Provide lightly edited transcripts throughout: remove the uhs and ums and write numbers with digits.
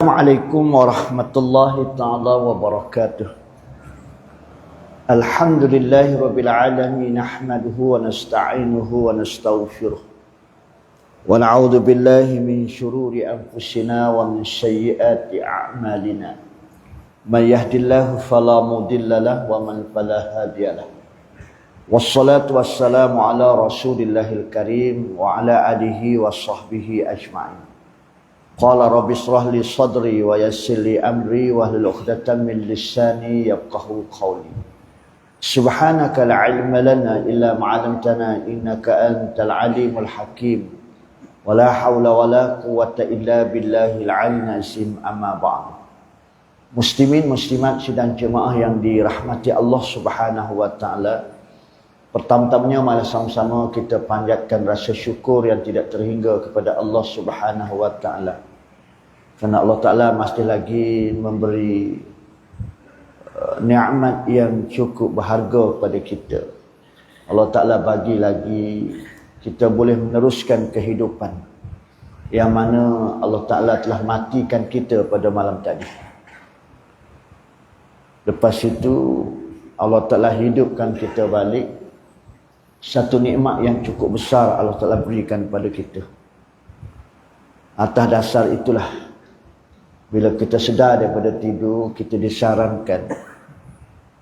Assalamualaikum warahmatullahi ta'ala wabarakatuh. Alhamdulillahi rabbil alamin, nahmaduhu wa nasta'inuhu wa nastaghfiruh. Wa na'udzu billahi min shururi anfusina wa min sayyiati a'malina. May yahdihillahu fala mudilla lahu wa man fala hadiya lahu. Wassalatu wassalamu ala rasulillahil karim wa ala alihi wa sahbihi ajma'in. Qala rabbi shrah li sadri wa yassir li amri wahlul 'uqdatam min lisani yafqahu qawli. Subhanaka la ilma lana illa ma 'allamtana innaka antal alimul hakim. Wa la haula wa la quwwata illa billahil 'aliyyil azim. Amma ba'd. Muslimin muslimat sidang jemaah yang dirahmati Allah Subhanahu wa taala. Pertama-tamanya malah sama-sama kita panjatkan rasa syukur yang tidak terhingga kepada Allah Subhanahu wa taala. Kerana Allah Taala masih lagi memberi nikmat yang cukup berharga kepada kita. Allah Taala bagi lagi kita boleh meneruskan kehidupan yang mana Allah Taala telah matikan kita pada malam tadi. Lepas itu Allah Taala hidupkan kita balik. Satu nikmat yang cukup besar Allah Ta'ala berikan kepada kita. Atas dasar itulah, bila kita sedar daripada tidur, kita disarankan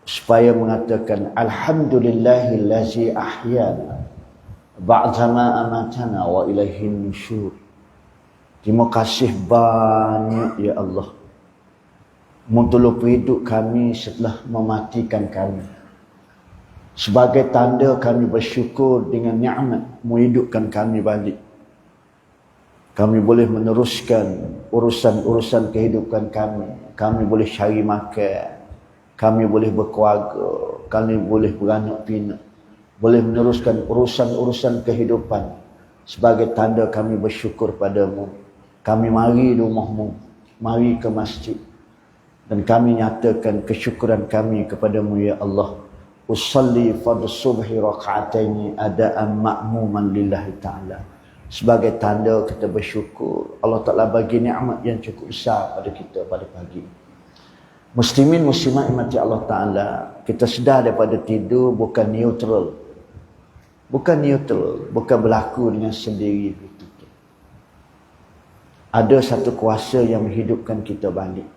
supaya mengatakan Alhamdulillahillazi ahyana ba'dama amatana wa ilaihin nusyur. Terima kasih banyak ya Allah, Mengtolong hidup kami setelah mematikan kami. Sebagai tanda kami bersyukur dengan nikmat menghidupkan kami balik. Kami boleh meneruskan urusan-urusan kehidupan kami. Kami boleh cari makan. Kami boleh berkeluarga. Kami boleh beranak pinak. Boleh meneruskan urusan-urusan kehidupan. Sebagai tanda kami bersyukur padamu. Kami mari di rumahmu. Mari ke masjid. Dan kami nyatakan kesyukuran kami kepadamu ya Allah. Usalli fardhu subhi raka'ataini ada'an ma'muman lillahi ta'ala. Sebagai tanda kita bersyukur Allah Ta'ala bagi nikmat yang cukup besar pada kita pada pagi. Muslimin muslimat mati Allah Ta'ala, kita sedar daripada tidur bukan neutral. Bukan berlaku dengan sendiri. Ada satu kuasa yang menghidupkan kita balik.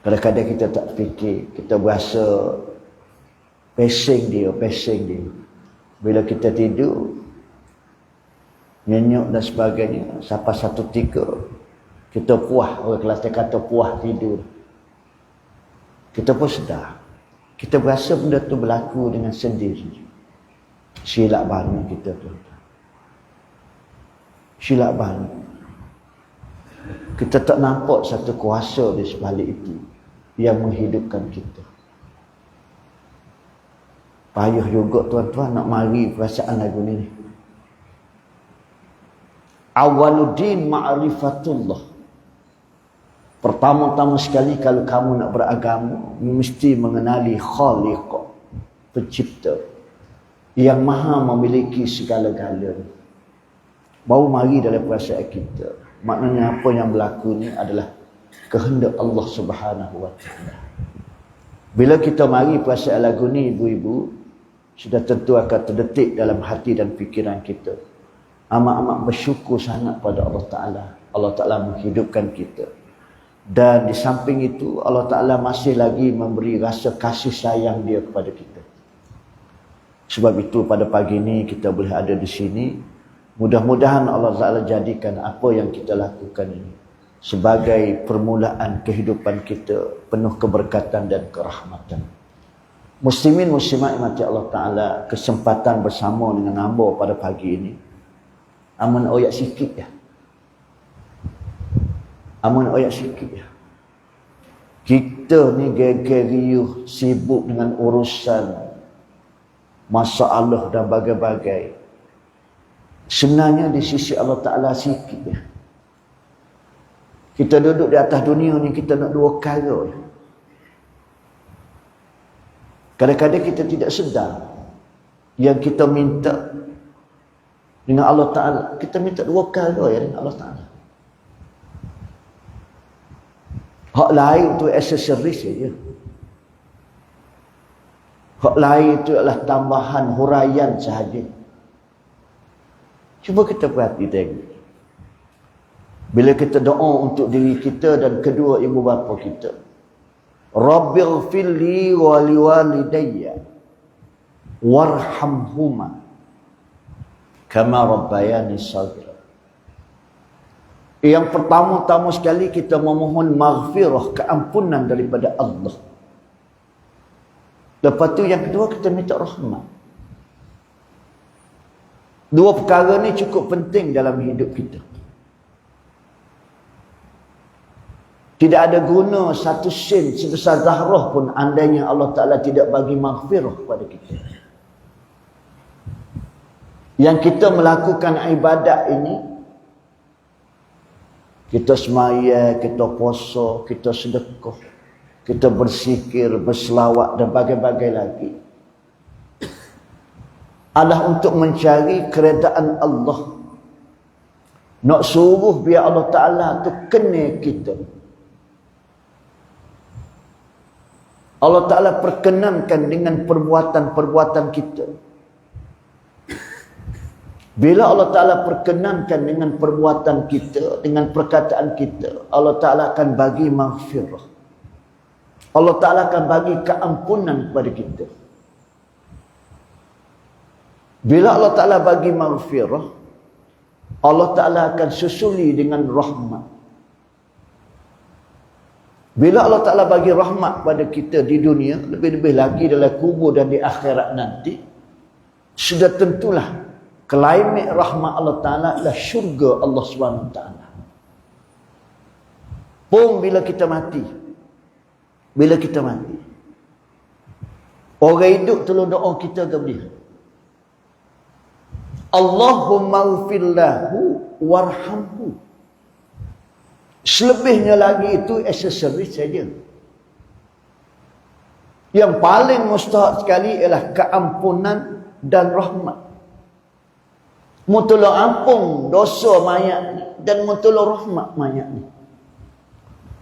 Kadang-kadang kita tak fikir, kita berasa pesing dia. Bila kita tidur, nyenyuk dan sebagainya, sampai satu tiga, kita puas, orang Kelantan kata puas tidur. Kita pun sedar, kita berasa benda tu berlaku dengan sendiri. Silap banyak kita tu. Silap banyak. Kita tak nampak satu kuasa di sebalik itu yang menghidupkan kita. Payah juga tuan-tuan nak mari perasaan lagu ni. Awaluddin ma'rifatullah. Pertama-tama sekali kalau kamu nak beragama, mesti mengenali Khaliq, pencipta, yang maha memiliki segala-galanya. Baru mari dalam perasaan kita. Maknanya apa yang berlaku ni adalah kehendak Allah Subhanahu wa taala. Bila kita mari perasaan lagu ni ibu-ibu, sudah tentu akan terdetik dalam hati dan fikiran kita. Amat-amat bersyukur sangat pada Allah Taala. Allah Taala menghidupkan kita. Dan di samping itu Allah Taala masih lagi memberi rasa kasih sayang dia kepada kita. Sebab itu pada pagi ni kita boleh ada di sini. Mudah-mudahan Allah Ta'ala jadikan apa yang kita lakukan ini sebagai permulaan kehidupan kita penuh keberkatan dan kerahmatan. Muslimin muslimat mati Allah Ta'ala, kesempatan bersama dengan hamba pada pagi ini. Amun oyak sikit ya. Kita ni geger-riuh sibuk dengan urusan masalah dan bagai-bagai. Sebenarnya di sisi Allah Ta'ala sikit ya. Kita duduk di atas dunia ni, kita nak dua perkara. Kadang-kadang kita tidak sedar yang kita minta dengan Allah Ta'ala. Kita minta dua perkara ya dengan Allah Ta'ala. Hak lain tu aksesoris saja. Hak lain itu adalah tambahan huraian sahaja. Cuba kita perhati tengok. Bila kita doa untuk diri kita dan kedua ibu bapa kita. Rabbighfirli wa liwalidayya warhamhuma kama rabbayani shaghira. Yang pertama-tama sekali kita memohon maghfirah, keampunan daripada Allah. Lepas tu yang kedua kita minta rahmat. Dua perkara ni cukup penting dalam hidup kita. Tidak ada guna satu sen sebesar zarah pun andainya Allah Ta'ala tidak bagi maghfirah kepada kita. Yang kita melakukan ibadat ini, kita semaya, kita puasa, kita sedekah, kita berzikir, berselawat dan bagai-bagai lagi, adalah untuk mencari keredaan Allah. Nak suruh biar Allah Ta'ala tu kena kita. Allah Ta'ala perkenankan dengan perbuatan-perbuatan kita. Bila Allah Ta'ala perkenankan dengan perbuatan kita, dengan perkataan kita, Allah Ta'ala akan bagi maghfirah. Allah Ta'ala akan bagi keampunan kepada kita. Bila Allah Ta'ala bagi maghfirah, Allah Ta'ala akan susuli dengan rahmat. Bila Allah Ta'ala bagi rahmat pada kita di dunia, lebih-lebih lagi dalam kubur dan di akhirat nanti, sudah tentulah climate rahmat Allah Ta'ala adalah syurga Allah SWT. Pun bila kita mati, orang hidup tolong doa kita kepada dia, Allahumma ghfirlahu warhamhu. Selebihnya lagi itu aksesoris saja. Yang paling mustahak sekali ialah keampunan dan rahmat. Mutolong ampun dosa mayat ni dan mutolong rahmat mayat ni.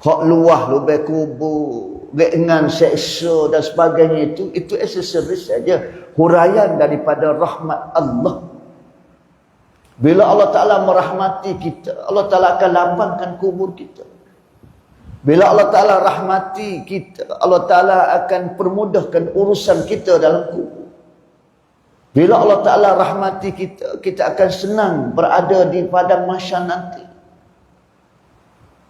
Hak luah lubang kubur, dengan seksa dan sebagainya itu aksesoris saja, huraian daripada rahmat Allah. Bila Allah Ta'ala merahmati kita, Allah Ta'ala akan lapangkan kubur kita. Bila Allah Ta'ala rahmati kita, Allah Ta'ala akan permudahkan urusan kita dalam kubur. Bila Allah Ta'ala rahmati kita, kita akan senang berada di padang mahsyar nanti.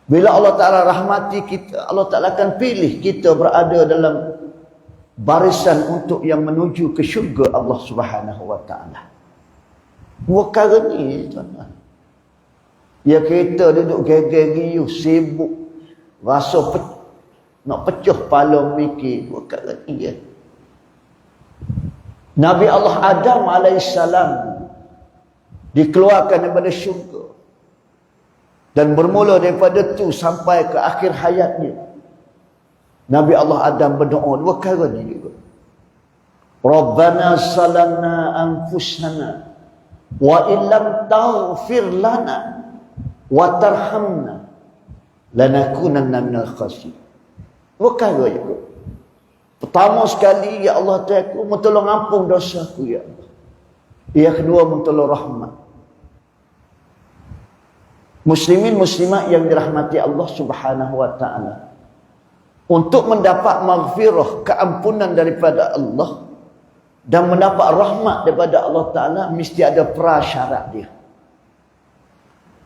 Bila Allah Ta'ala rahmati kita, Allah Ta'ala akan pilih kita berada dalam barisan untuk yang menuju ke syurga Allah Subhanahu Wa Ta'ala. Dua perkara ni tuan-tuan. Ya kita duduk geger-gegiu, sibuk, rasa nak pecah kepala mikir. Dua perkara ni ya. Nabi Allah Adam AS dikeluarkan daripada syurga. Dan bermula daripada tu sampai ke akhir hayatnya, Nabi Allah Adam berdoa dua perkara ni juga. Rabbana salamna anfusana wa illam taghfir lana wa tarhamna lanakunanna minal khasirin. Perkara juga. Pertama sekali, ya Allah Ta'ala, tolong ampun dosaku ya Allah. Yang kedua, tolong rahmat. Muslimin muslimat yang dirahmati Allah Subhanahu Wa Ta'ala, untuk mendapat maghfirah, keampunan daripada Allah dan mendapat rahmat daripada Allah Ta'ala, mesti ada prasyarat dia.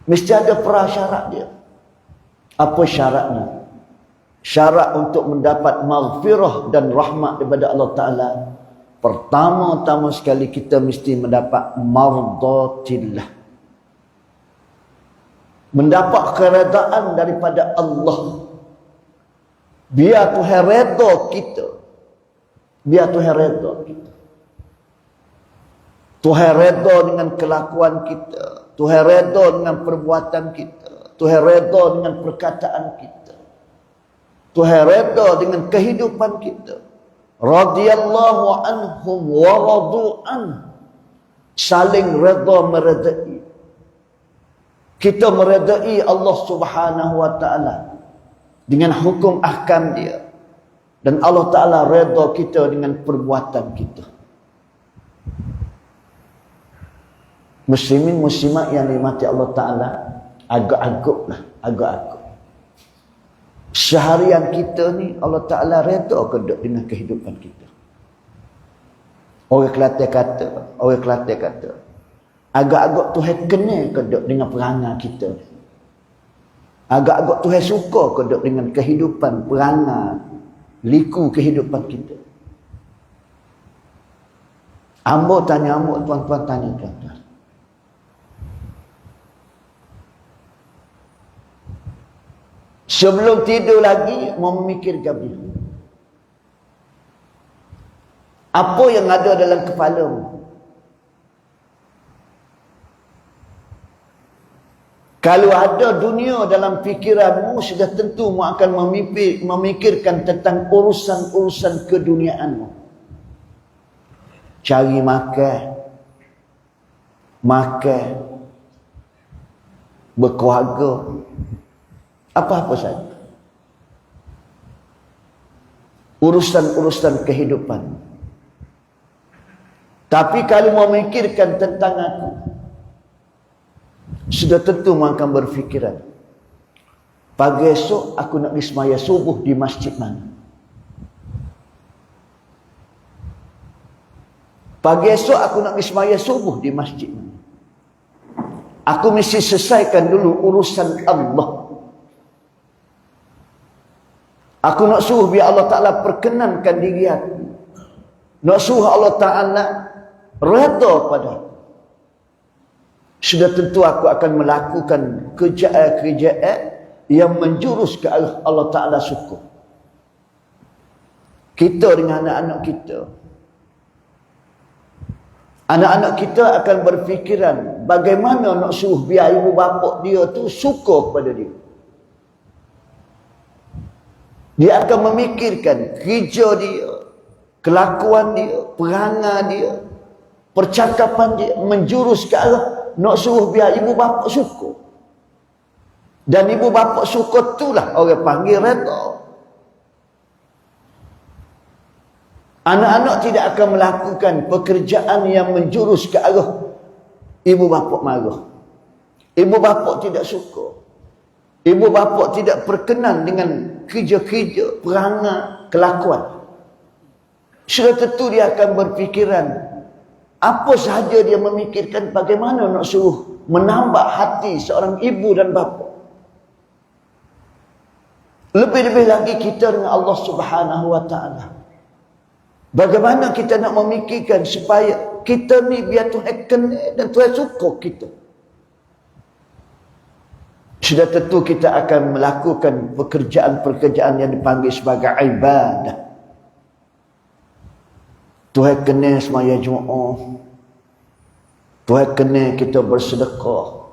Mesti ada prasyarat dia. Apa syaratnya? Syarat untuk mendapat maghfirah dan rahmat daripada Allah Ta'ala, pertama-tama sekali kita mesti mendapat mardatillah. Mendapat keredaan daripada Allah. Biar Tuhan redha kita. Biar Tuhan redha kita. Tuhan redha dengan kelakuan kita. Tuhan redha dengan perbuatan kita. Tuhan redha dengan perkataan kita. Tuhan redha dengan kehidupan kita. Radhiyallahu anhum wa radu an. Saling redha meredai. Kita meredai Allah Subhanahu Wa Ta'ala. dengan hukum ahkam dia. Dan Allah Ta'ala redha kita dengan perbuatan kita. Muslimin muslimat yang dimati Allah Ta'ala, agak-agaklah, agak-agak. Seharian kita ni Allah Ta'ala redha ke dengan kehidupan kita. Orang Kelantan kata, agak-agak Tuhan kena ke dengan perangai kita. Agak-agak Tuhan suka ke dengan kehidupan, perangai, liku kehidupan kita. Ambo tanya ambo, tuan-tuan tanya tuan-tuan. Sebelum tidur lagi, mau memikir gabil. Apa yang ada dalam kepalamu? Kalau ada dunia dalam fikiranmu, sudah tentu mu akan memikirkan tentang urusan-urusan keduniaanmu. Cari makan, berkeluarga, apa-apa saja. Urusan-urusan kehidupan. Tapi kalau memikirkan tentang aku, sudah tentu akan berfikiran, pagi esok aku nak pergi semaya subuh di masjid mana? Pagi esok aku nak pergi semaya subuh di masjid mana? Aku mesti selesaikan dulu urusan Allah. Aku nak suruh biar Allah Ta'ala perkenankan diri aku. Nak suruh Allah Ta'ala redha pada aku. Sudah tentu aku akan melakukan kerjaan-kerjaan yang menjurus ke arah Allah Ta'ala suka. Kita dengan anak-anak kita. Anak-anak kita akan berfikiran bagaimana nak suruh biar ibu bapa dia tu suka kepada dia. Dia akan memikirkan kerja dia, kelakuan dia, perangai dia, percakapan dia menjurus ke arah nak suruh biar ibu bapa suka. Dan ibu bapa suka itulah orang panggil redha. Anak-anak tidak akan melakukan pekerjaan yang menjurus ke arah ibu bapa marah. Ibu bapa tidak suka. Ibu bapa tidak berkenan dengan kerja-kerja, perangai, kelakuan. Sudah tentu dia akan berfikiran, apa sahaja dia memikirkan bagaimana nak suruh menambah hati seorang ibu dan bapa. Lebih-lebih lagi kita dengan Allah Subhanahu wa Ta'ala. Bagaimana kita nak memikirkan supaya kita ni biar Tuhan kenal dan Tuhan suka kita. Sudah tentu kita akan melakukan pekerjaan-pekerjaan yang dipanggil sebagai ibadah. Tuhan kenal semaya Jumaat. Tuhan kenal kita bersedekah.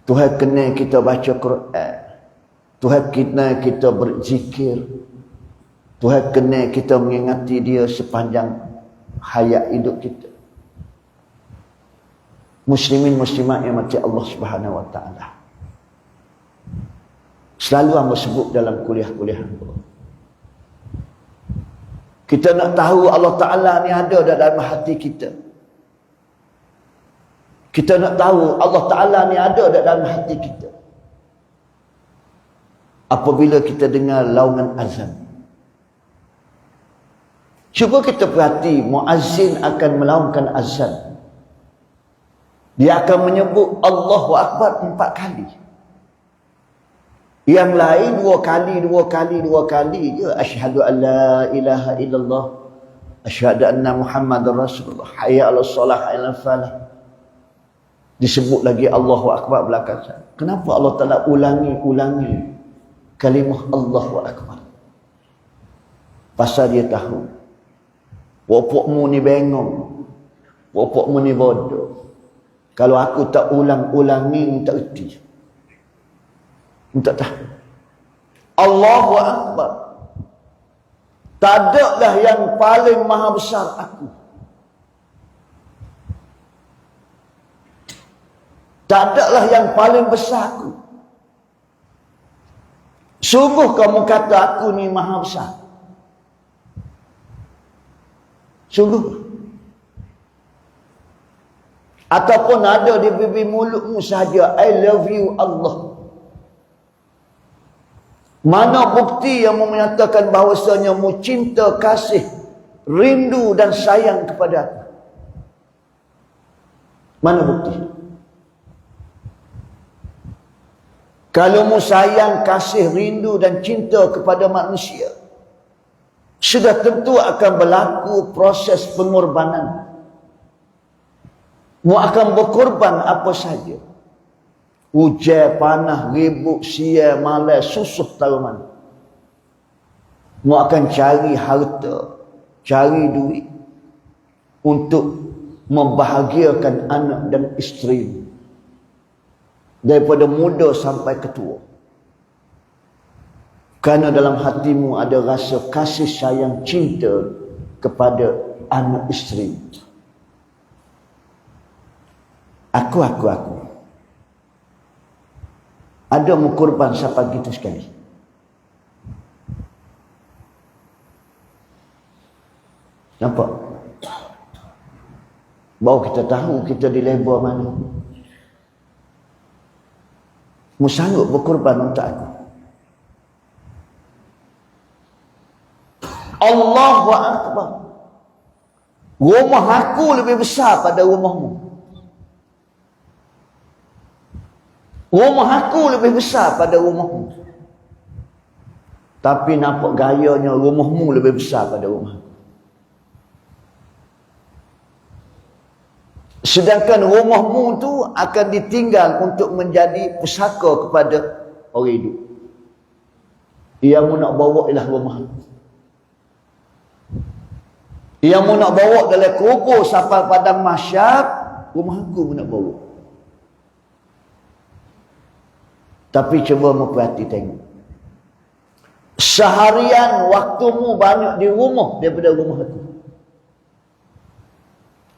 Tuhan kenal kita baca Quran. Tuhan kenal kita berzikir. Tuhan kenal kita mengingati dia sepanjang hayat hidup kita. Muslimin muslimat yang mati Allah Subhanahu wa Ta'ala. Selalu hamba sebut dalam kuliah-kuliah hamba. Kita nak tahu Allah Ta'ala ni ada dalam hati kita. Kita nak tahu Allah Ta'ala ni ada dalam hati kita. Apabila kita dengar laungan azan. Cuba kita perhati, muazzin akan melaungkan azan. Dia akan menyebut Allahu Akbar 4 kali. Yang lain 2 kali je. Asyhadu an la ilaha illallah. Asyhadu anna Muhammadar Rasulullah. Hayya 'alas salah, hayya 'alal falah. Disebut lagi Allahu Akbar belakang sana. Kenapa Allah Ta'ala ulangi kalimah Allahu Akbar? Pasal dia tahu bapakmu ni bengong, bapakmu ni bodoh. Kalau aku tak ulang-ulangi, tak erti. Tak tahu. Allahu Akbar. Tak ada lah yang paling maha besar aku. Tak ada lah yang paling besar aku. Sungguh kamu kata aku ni maha besar? Sungguh? Ataupun ada di bibir mulutmu sahaja, I love you Allah. Mana bukti yang menyatakan bahawasanya mu cinta, kasih, rindu dan sayang kepada aku? Mana bukti? Kalau mu sayang, kasih, rindu dan cinta kepada manusia, sudah tentu akan berlaku proses pengorbanan. Mu akan berkorban apa saja. Hujan, panah, ribut, sial, malas, susah tahu mana. Mu akan cari harta, cari duit untuk membahagiakan anak dan isteri. Daripada muda sampai ketua. Kerana dalam hatimu ada rasa kasih sayang cinta kepada anak isteri. Aku. Ada mukurban siapa gitu sekali. Nampak? Baru kita tahu kita di level mana. Mu sanggup berkorban untuk aku. Allahu Akbar. Rumah aku lebih besar pada rumahmu. Rumah aku lebih besar pada rumahmu. Tapi nampak gayanya rumahmu lebih besar pada rumahku. Sedangkan rumahmu tu akan ditinggal untuk menjadi pusaka kepada orang hidup. Yang mu nak bawa ialah rumah aku. Yang mu nak bawa dalam kubur sampai padang mahsyar, rumah aku mu nak bawa. Tapi cuba mu perhati tengok. Seharian waktumu banyak di rumah daripada rumah aku.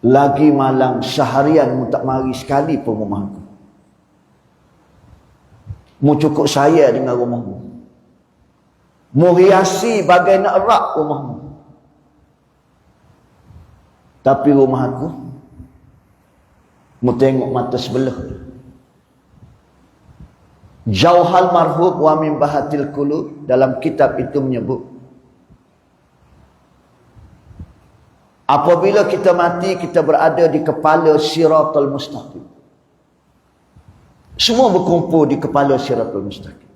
Lagi malang seharian mu tak mari sekali pun rumah aku. Mu cukup saya dengan rumahmu. Mu hiasi bagai nak rak rumahmu. Tapi rumah aku, mu tengok mata sebelah. Jauhal Marhub wa min Bahatil Qulub dalam kitab itu menyebut, apabila kita mati, kita berada di kepala Siratal Mustaqim. Semua berkumpul di kepala Siratal Mustaqim.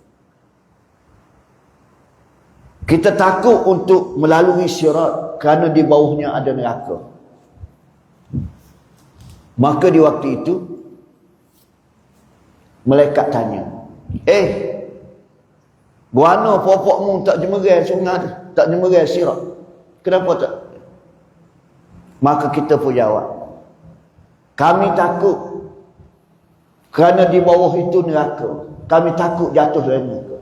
Kita takut untuk melalui sirat kerana di bawahnya ada neraka. Maka di waktu itu malaikat tanya, guana popokmu tak jemerai sungai, tak jemerai sirat? Kenapa tak? Maka kita pun jawab, kami takut kerana di bawah itu neraka. Kami takut jatuh dalam neraka.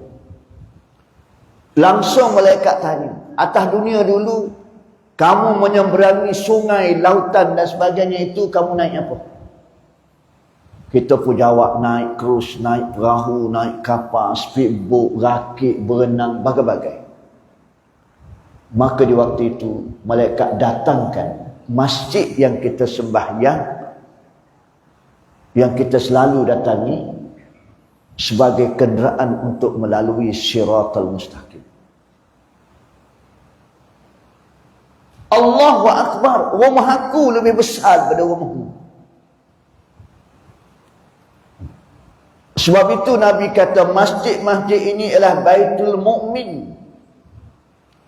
Langsung malaikat tanya, atas dunia dulu kamu menyeberangi sungai, lautan dan sebagainya itu, kamu naik apa? Kita pun jawab, naik krus, naik perahu, naik kapal, speedboat, rakit, berenang, bagai-bagai. Maka di waktu itu malaikat datangkan masjid yang kita sembahyang, yang kita selalu datangi, sebagai kenderaan untuk melalui Siratal Mustaqim. Allahu Akbar. Rumah aku lebih besar daripada rumahmu. Sebab itu Nabi kata masjid-masjid ini adalah Baitul Mukmin.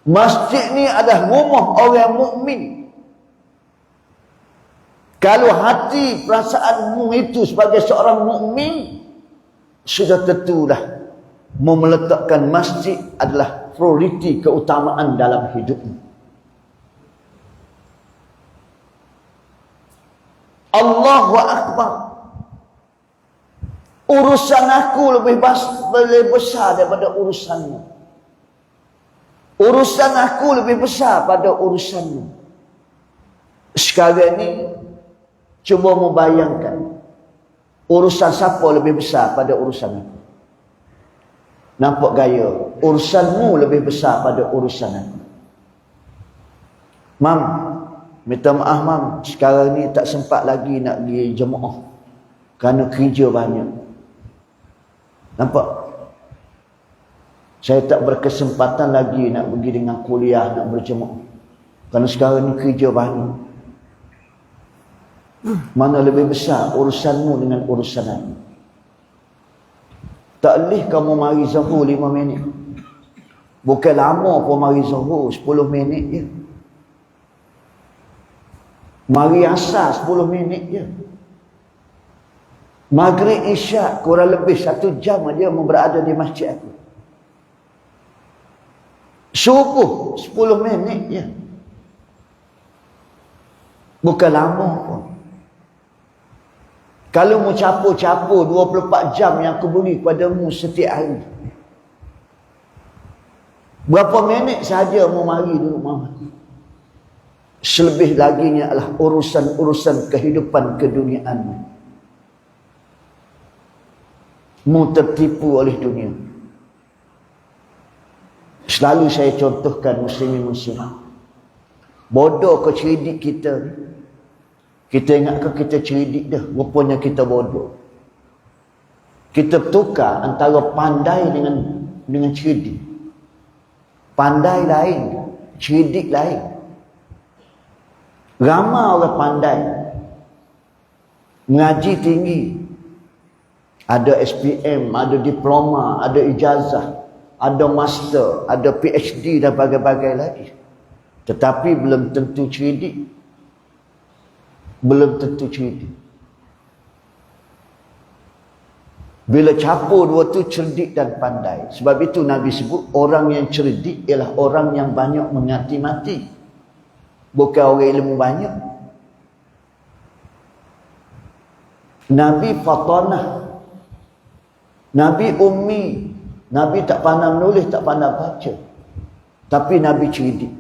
Masjid ni adalah rumah orang mukmin. Kalau hati perasaanmu itu sebagai seorang mukmin, sudah tentulah meletakkan masjid adalah prioriti keutamaan dalam hidupmu. Allahu Akbar. Urusan aku lebih besar daripada urusanmu. Urusan aku lebih besar pada urusanmu. Sekarang ni cuba membayangkan, urusan siapa lebih besar pada urusan aku? Nampak gaya. Urusanmu lebih besar pada urusan aku. Mam, minta maaf mam, sekarang ni tak sempat lagi nak pergi jemaah kerana kerja banyak. Nampak? Saya tak berkesempatan lagi nak pergi dengan kuliah, nak berjemaah kerana sekarang ni kerja banyak. Mana lebih besar urusanmu dengan urusan aku? Tak boleh kamu mari zuhur 5 minit. Bukan lama pun mari zuhur, 10 minit je. Mari asar 10 minit je. Maghrib isyak kurang lebih 1 jam aja berada di masjid aku. Subuh 10 minit je. Bukan lama pun. Kalau mu capur-capur 24 jam yang aku beri padamu setiap hari, berapa minit sahaja mu mari duduk mama? Selebih laginya adalah urusan-urusan kehidupan keduniaan. Mu tertipu oleh dunia. Selalu saya contohkan muslimin-muslimat. Bodoh ke cerdik kita ni? Kita ingat ke kita cerdik dah, rupanya kita bodoh. Kita tukar antara pandai dengan cerdik. Pandai lain, cerdik lain. Ramai orang pandai, mengaji tinggi, ada SPM, ada diploma, ada ijazah, ada master, ada PhD dan bagai-bagai lagi. Tetapi belum tentu cerdik. Belum tentu cerdik. Bila capur dua tu, cerdik dan pandai. Sebab itu Nabi sebut orang yang cerdik ialah orang yang banyak menghati-mati, bukan orang ilmu banyak. Nabi fatanah, Nabi ummi, Nabi tak pandai menulis, tak pandai baca, tapi Nabi cerdik.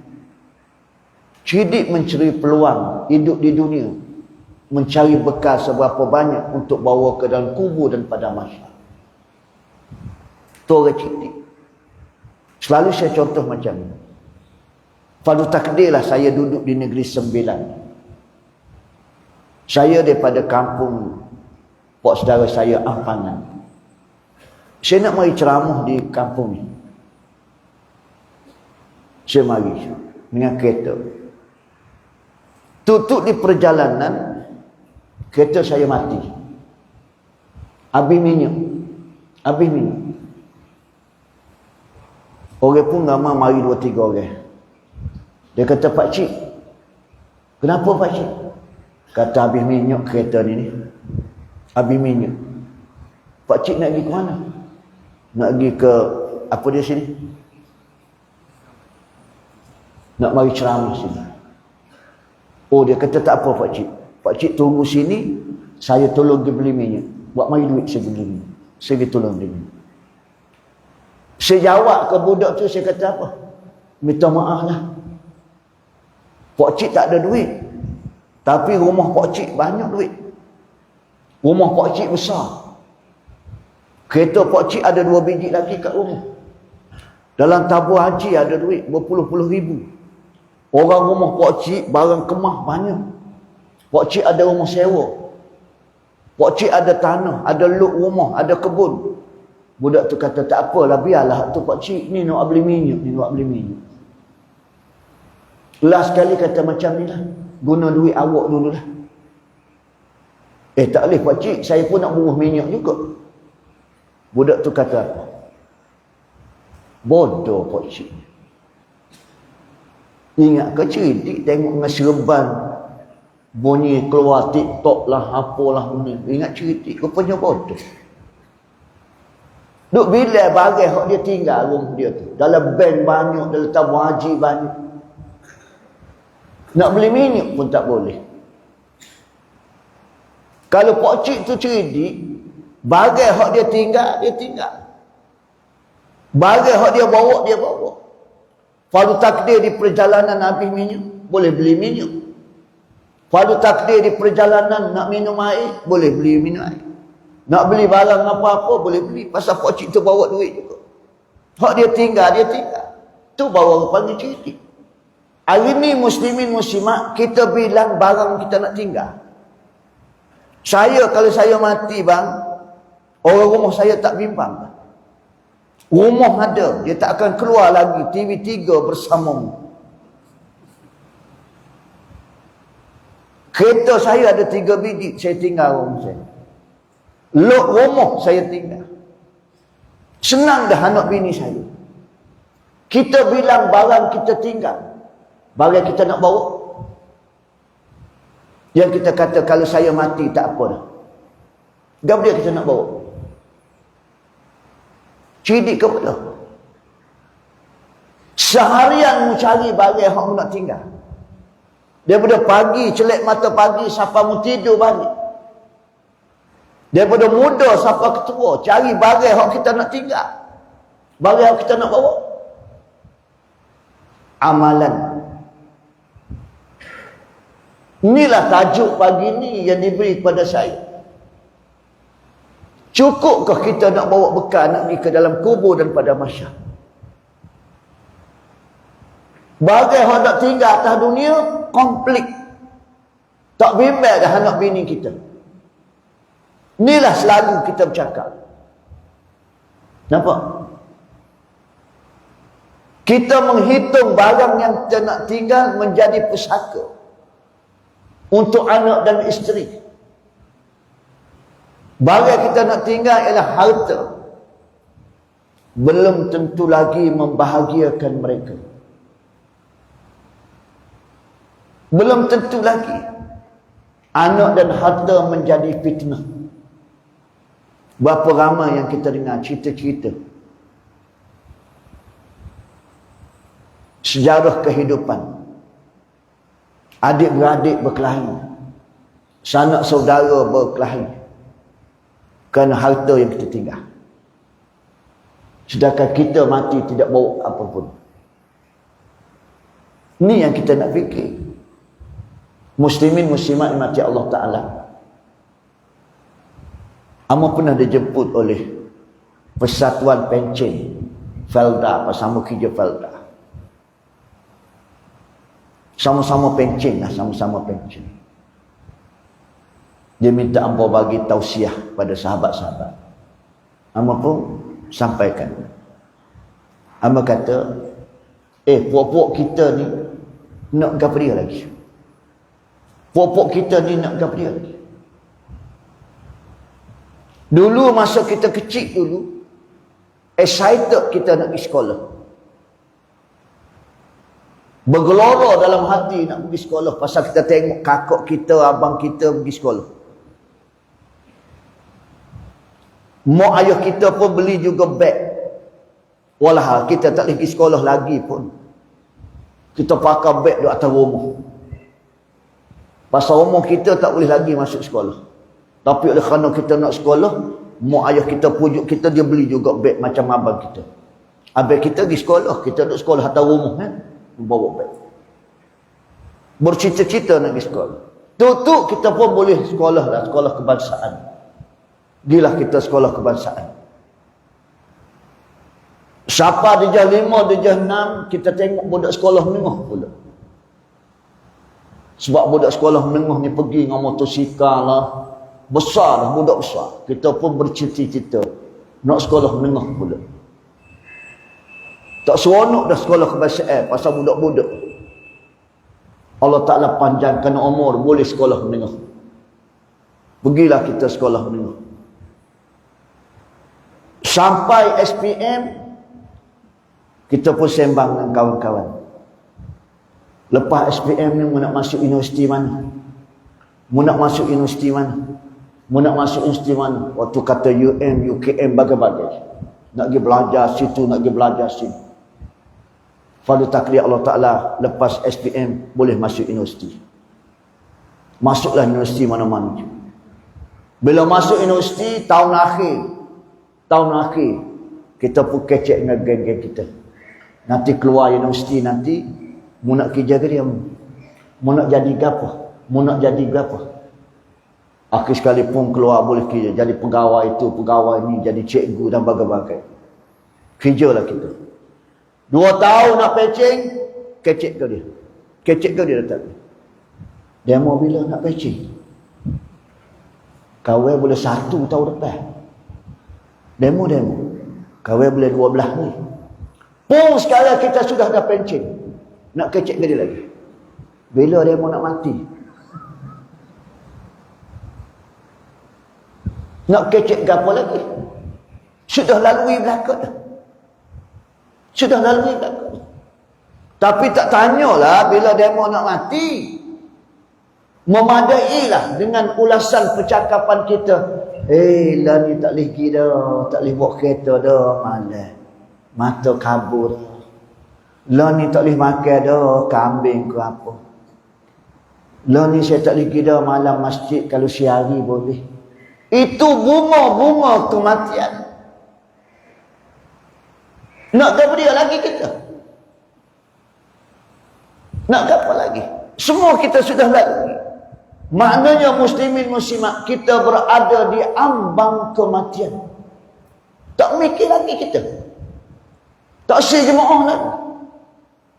Cerdik mencari peluang hidup di dunia, mencari bekal seberapa banyak untuk bawa ke dalam kubur dan pada mahsyar. Itu orang cerdik. Selalu saya contoh macam ni. Fardu takdirlah saya duduk di Negeri Sembilan. Saya daripada kampung pok saudara saya Ampangan. Saya nak mari ceramah di kampung ni. Saya mari dengan kereta. Tutup di perjalanan, kereta saya mati. Habis minyak. Habis minyak. Orang pun ramai mari 2-3 orang. Dia kata, Pak Cik, kenapa Pak Cik? Kata habis minyak kereta ni. Habis minyak. Pak Cik nak pergi ke mana? Nak pergi ke, apa dia sini? Nak mari ceramah sini. Oh, dia kata tak apa Pak Cik. Pak Cik tunggu sini, saya tolong dia beli minyak. Buat mari duit saya beli minyak. Saya pergi tolong dia minyak. Saya jawab ke budak tu, saya kata apa? Minta maaf lah. Pak Cik tak ada duit. Tapi rumah Pak Cik banyak duit. Rumah Pak Cik besar. Kereta Pak Cik ada 2 biji lagi kat rumah. Dalam tabung haji ada duit berpuluh-puluh ribu. Orang rumah Pak Cik barang kemah banyak. Pak Cik ada rumah sewa. Pak Cik ada tanah, ada luk rumah, ada kebun. Budak tu kata tak apalah, biarlah tu Pak Cik ni nak beli minyak, ni nak beli minyak. Last sekali kata macam ni lah, guna duit awak dulu lah. Tak boleh Pak Cik, saya pun nak buruh minyak juga. Budak tu kata apa? Bodoh Pak Cik. Ingat ke cerdik tengok dengan serban bunyi keluar TikTok lah, apalah ni. Ingat cerdik, rupanya bodoh. Duk bila bagai hak dia tinggal rumah dia tu. Dalam bank banyak, dalam tabung haji banyak. Nak beli minyak pun tak boleh. Kalau Pak Cik tu cerdik, bagai hak dia tinggal, dia tinggal. Bagai hak dia bawa, dia bawa. Fardu takdir di perjalanan habis minyak, boleh beli minyak. Fardu takdir di perjalanan nak minum air, boleh beli minum air. Nak beli barang apa-apa, boleh beli. Pasal Pak Cik tu bawa duit juga. Hak dia tinggal. Tu bawa panggil cerdik. Hari ni muslimin muslimat, kita bilang barang kita nak tinggal. Kalau saya mati bang, orang rumah saya tak bimbang. Rumah ada, dia tak akan keluar lagi. TV3 bersamamu. Kereta saya ada 3 biji, saya tinggal rumah saya. Lok rumah saya tinggal. Senang dah anak bini saya. Kita bilang barang kita tinggal, barang kita nak bawa. Yang kita kata kalau saya mati tak apa dah. Gap dia kita nak bawa. Cidik ke pula. Seharian mu cari barang yang mu nak tinggal. Daripada pagi, celek mata pagi sampai mu tidur balik. Daripada muda sampai ketua, cari barang yang kita nak tinggal. Barang yang kita nak bawa. Amalan. Inilah tajuk pagi ni yang diberi kepada saya. Cukupkah kita nak bawa bekal nak pergi ke dalam kubur dan pada mahsyar? Bagai orang nak tinggal atas dunia, konflik. Tak bimbang dah anak bini kita. Inilah selalu kita bercakap. Nampak? Kita menghitung barang yang kita nak tinggal menjadi pusaka untuk anak dan isteri. Barang kita nak tinggal ialah harta. Belum tentu lagi membahagiakan mereka. Belum tentu lagi. Anak dan harta menjadi fitnah. Berapa ramai yang kita dengar cerita-cerita sejarah kehidupan. Adik-beradik berkelahi. Sanak saudara berkelahi. Kerana harta yang kita tinggal. Sedangkan kita mati tidak bawa apa pun. Ini yang kita nak fikir. Muslimin muslimat yang mati Allah Ta'ala. Ama pernah dijemput oleh Persatuan Pencen Felda, bersama kerja Felda. Sama-sama pencen lah, sama-sama pencen. Dia minta hangpa bagi tausiah pada sahabat-sahabat. Hangpa pun sampaikan. Hangpa kata, puak-puak kita ni nak gapa dia lagi. Puak-puak kita ni nak gapa dia lagi. Dulu masa kita kecil dulu, excited kita nak pergi sekolah. Bergelora dalam hati nak pergi sekolah pasal kita tengok kakak kita, abang kita pergi sekolah. Mak ayah kita pun beli juga beg. Walah kita tak boleh pergi sekolah lagi pun. Kita pakai beg di atas rumah. Pasal rumah kita tak boleh lagi masuk sekolah. Tapi oleh kerana kita nak sekolah, mak ayah kita pujuk kita, dia beli juga beg macam abang kita. Abang kita pergi sekolah, kita duduk sekolah atas rumah bawa beg. Bercita-cita nak pergi sekolah. Tu kita pun boleh sekolah lah, sekolah kebangsaan. Gilah kita sekolah kebangsaan. Siapa darjah 5, darjah 6, kita tengok budak sekolah menengah pula. Sebab budak sekolah menengah ni pergi dengan motosikal lah. Besar dah, budak besar. Kita pun bercita-cita nak sekolah menengah pula. Tak seronok dah sekolah kebangsaan pasal budak-budak. Allah Ta'ala panjangkan umur, boleh sekolah menengah. Pergilah kita sekolah menengah. Sampai SPM, kita pun sembang dengan kawan-kawan. Lepas SPM ni, mu nak masuk universiti mana? Mu nak masuk universiti mana? Mu nak masuk universiti mana? Waktu kata UM, UKM, bagai-bagai. Nak pergi belajar situ, nak pergi belajar sini. Pada takdir Allah Ta'ala, lepas SPM, boleh masuk universiti. Masuklah universiti mana-mana. Bila masuk universiti, tahun akhir, kita pun kecek dengan geng-geng kita. Nanti keluar universiti nanti, mu nak kerja ke dia? Mu nak jadi gapa? Mu nak jadi gapa? Akhir sekali pun keluar boleh kerja. Jadi pegawai itu, pegawai ni, jadi cikgu dan bagai-bagai. Kerja lah kita. 2 tahun nak patching, kecek ke dia. Kecek ke dia datang. Demo bila nak patching? Kawai boleh 1 tahun depan. Demo. Kawai boleh 12 ni. Pun sekarang kita sudah dah patching. Nak kecek ke dia lagi. Bila demo nak mati? Nak kecek ke apa lagi? Sudah lalui belakang dah. Sudah lalui belakang. Tapi tak tanyalah bila demo nak mati. Memadailah dengan ulasan percakapan kita. Lah ni tak boleh pergi dah. Tak boleh buat kereta dah. Malas. Mata kabur dah. Lah ni tak boleh makan dah. Kambing ke apa. Lah ni saya tak boleh pergi dah malam masjid. Kalau siari boleh. Itu bunga-bunga kematian. Nak apa dia lagi kita? Nak apa lagi? Semua kita sudah lalui. Maknanya muslimin muslimat, kita berada di ambang kematian. Tak mikir lagi kita. Tak usah jemaah lagi.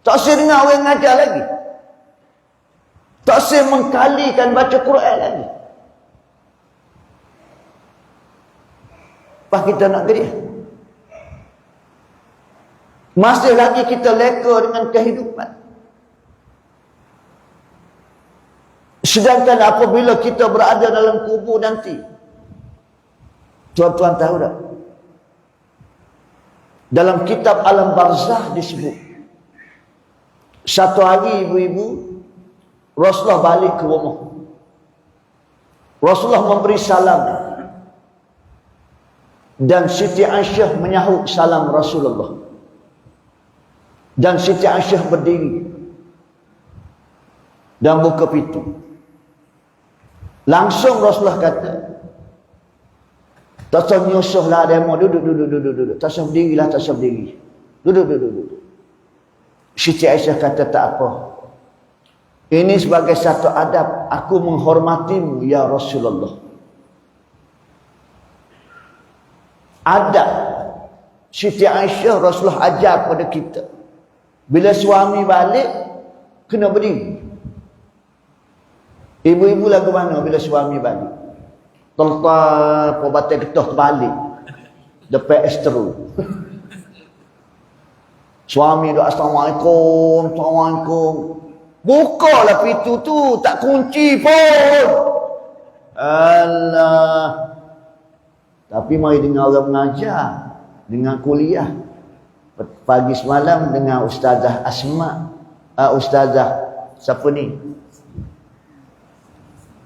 Tak usah dengar orang ngajar lagi. Tak usah mengkalikan baca Quran lagi. Apa kita nak geria? Masih lagi kita leka dengan kehidupan. Sedangkan apabila kita berada dalam kubur nanti, tuan-tuan tahu tak? Dalam kitab Alam Barzah disebut, satu hari ibu-ibu, Rasulullah balik ke rumah. Rasulullah memberi salam. Dan Siti Aisyah menyahut salam Rasulullah. Dan Siti Aisyah berdiri dan buka pintu. Langsung Rasulullah kata, tak usah menyusuhlah demo, duduk. Tak usah berdirilah, tak usah berdiri. Duduk. Siti Aisyah kata, tak apa. Ini sebagai satu adab, aku menghormatimu ya Rasulullah. Adab Siti Aisyah Rasulullah ajar pada kita. Bila suami balik, kena berdiri. Ibu-ibu lagu mana bila suami balik? Telta perbatai getah terbalik. Depan Astro. Suami doa Assalamualaikum. Bukalah pintu tu, tak kunci pun. Allah. Tapi mari dengar orang mengajar, dengar kuliah. Pagi semalam dengan Ustazah Asma, Ustazah siapa ni?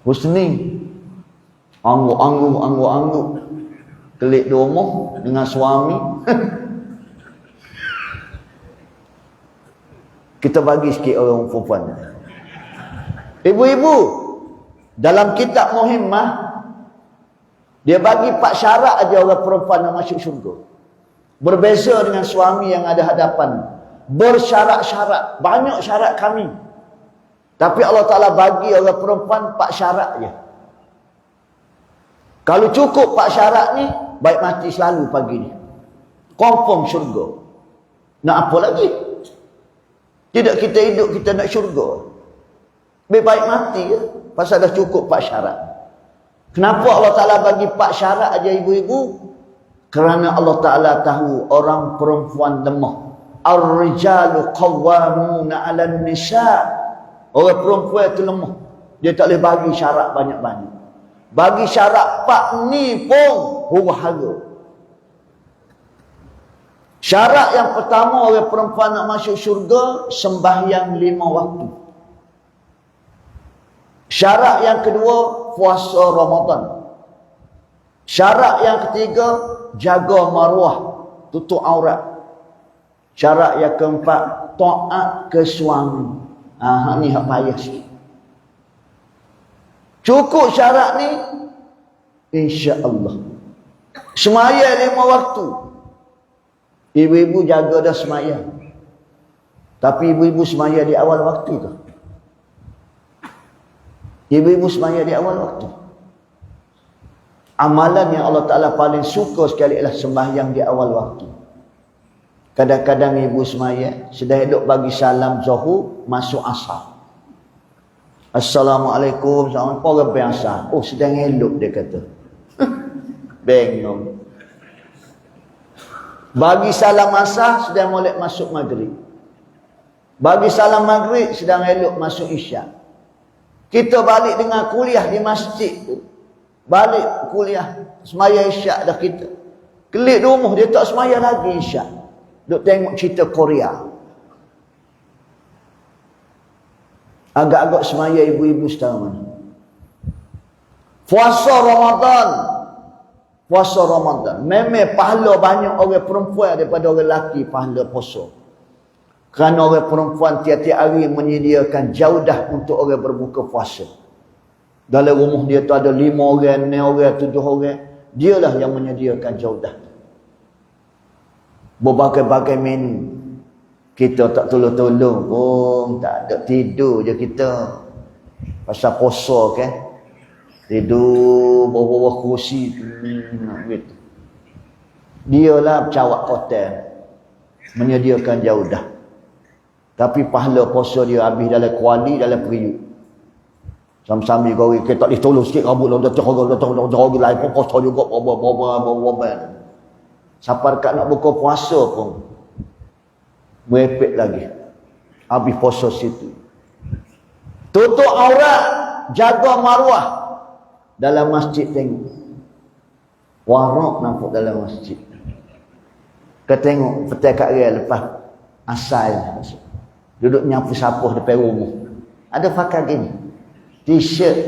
Husni. Angguk. Kelik di rumah dengan suami. Kita bagi sikit orang perempuan. Ibu-ibu, dalam kitab Muhimmah, dia bagi 4 syarat aja orang perempuan nak masuk syurga. Berbeza dengan suami yang ada hadapan. Bersyarat-syarat. Banyak syarat kami. Tapi Allah Ta'ala bagi orang perempuan 4 syarat je. Kalau cukup 4 syarat ni, baik mati selalu pagi ni. Confirm syurga. Nak apa lagi? Tidak kita hidup, kita nak syurga. Baik mati je. Pasal dah cukup 4 syarat. Kenapa Allah Ta'ala bagi 4 syarat aja ibu-ibu? Kerana Allah Ta'ala tahu orang perempuan lemah. Ar-rijalu qawwamuna 'alan nisa'. Orang perempuan itu lemah. Dia tak boleh bagi syarat banyak-banyak. Bagi syarat 4 ni pun huru-hara. Syarat yang pertama orang perempuan nak masuk syurga, sembahyang 5 waktu. Syarat yang kedua, puasa Ramadan. Syarat yang ketiga, jaga maruah, tutup aurat. Syarat yang keempat, taat ke suami. Ni hak payah sikit. Cukup syarat ni, insya-Allah. Semaya 5 waktu. Ibu-ibu jaga dah semaya. Tapi ibu-ibu semaya di awal waktu tu. Ibu-ibu semaya di awal waktu. Amalan yang Allah Ta'ala paling suka sekali ialah sembahyang di awal waktu. Kadang-kadang ibu semaya sedang duduk bagi salam zuhur, masuk asar. Assalamualaikum, assalamualaikum, orang biasa. Oh, sedang elok dia kata. Bengong. Bagi salam asar, sedang molek masuk maghrib. Bagi salam maghrib, sedang elok masuk isyak. Kita balik dengan kuliah di masjid tu. Balik kuliah, semaya isyak dah kita. Kelik rumah, dia tak semaya lagi isyak. Duk tengok cerita Korea. Agak-agak semaya ibu-ibu setahun mana. Puasa Ramadan. Puasa Ramadan. Memang pahala banyak orang perempuan daripada orang lelaki pahala puasa. Kerana orang perempuan tiap-tiap hari menyediakan jaudah untuk orang berbuka puasa. Dalam rumah dia tu ada 5 orang, 6 orang, 7 orang. Dialah yang menyediakan jaudah. Berbagai-bagai menu. Kita tak tolong-tolong pun, tak ada, tidur je kita. Pasal puasa kan. Tidur bawah-bawah kursi tu. Gitu. Dialah cawak hotel. Menyediakan jaudah. Tapi pahala puasa dia habis dalam kuali, dalam periuk. Sambil-sambil kau kita tak boleh tolong sikit rambut lah. Jauh lain pun puasa juga. Siapa dekat nak buka puasa pun merepek lagi. Habis puasa situ. Tutup aurat, jaga maruah. Dalam masjid tengok. Warak nampak dalam masjid. Kau tengok petai kat dia lepas asal. Duduk nyapu sapuh depan rumah. Ada pakai gini. T-shirt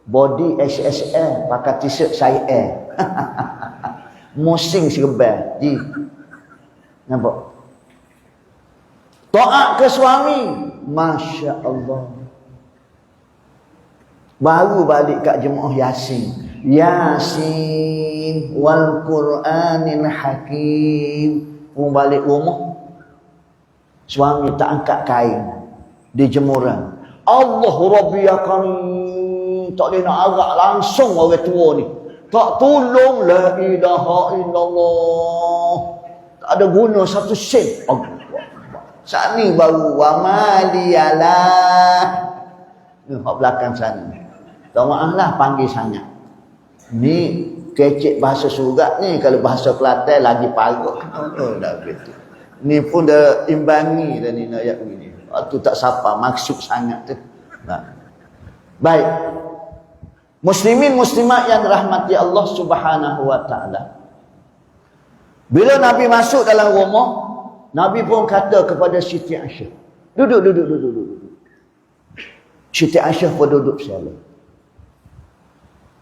body XXL, pakai t-shirt size L. Musing serba di. Nampak? Taat ke suami. Masya Allah. Baru balik kat jemaah Yasin. Yasin wal Quranil Hakim. Pun balik rumah. Suami tak angkat kain di jemuran. Allah Rabbi ya Karim. Tak boleh nak arak langsung orang tua ni. Tak tolong la ilaha illallah. Tak ada guna satu sen. Saat ni baru wa maliyalah. Ni hak belakang sana. Tak maaf lah panggil sangat. Ni kecek bahasa surat ni. Kalau bahasa Kelantan lagi parah. Oh, dah betul. Ni pun dah imbangi dah ni ayat ni. Waktu tak sapa maksud sangat tu. Nah. Baik. Muslimin muslimat yang dirahmati Allah Subhanahu wa taala. Bila Nabi masuk dalam rumah, Nabi pun kata kepada Siti Aisyah, duduk. Siti Aisyah pun duduk selalu.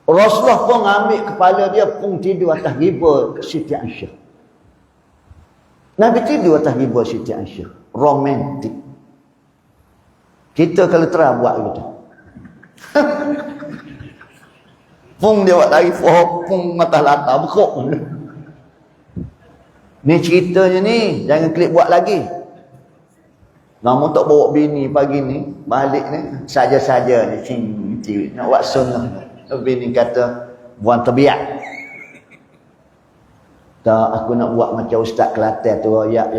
Rasulullah pun ambil kepala dia pun tidur atas riba Siti Aisyah. Nabi tidur atas riba Siti Aisyah. Romantik. Kita kalau terang buat gitu. Pung dia buat lagi, pung mata latar berkok. Ni ceritanya ni, jangan klik buat lagi. Namun tak bawa bini pagi ni, balik ni, saja-saja ni, cincin, nak buat sunnah. Bini kata, buang terbiak. Tak, aku nak buat macam Ustaz Kelantan tu, ya.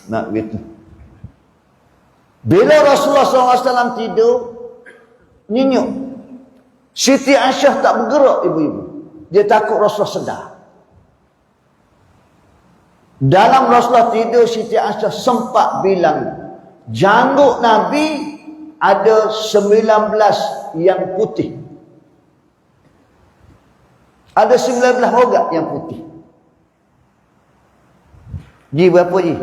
Nak gitu. Bila Rasulullah SAW tidur, nyinyuk. Siti Aisyah tak bergerak ibu-ibu. Dia takut Rasulullah sedar. Dalam Rasulullah tidur, Siti Aisyah sempat bilang, janggut Nabi ada 19 yang putih. Ada 19 rogak yang putih. Ji berapa ji?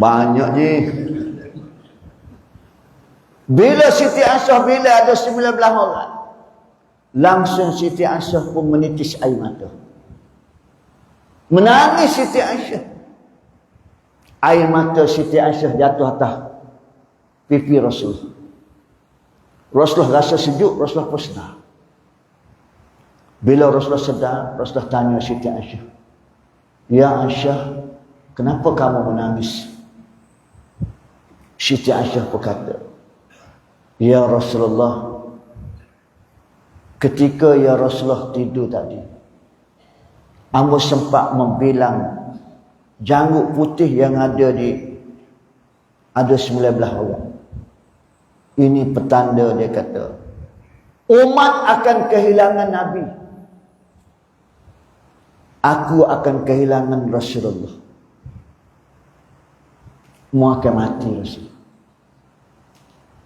Banyak ji. Bila Siti Aisyah bila ada 19 orang, langsung Siti Aisyah pun menitis air mata. Menangis Siti Aisyah. Air mata Siti Aisyah jatuh atas pipi Rasul. Rasulullah rasa sejuk, Rasulullah pun sedar. Bila Rasulullah sedar, Rasulullah tanya Siti Aisyah, "Ya Aisyah, kenapa kamu menangis?" Siti Aisyah berkata, "Ya Rasulullah, ketika ya Rasulullah tidur tadi, Ambo sempat membilang janggut putih yang ada 19 orang. Ini petanda, dia kata, umat akan kehilangan Nabi. Aku akan kehilangan Rasulullah. Mu akan mati Rasul.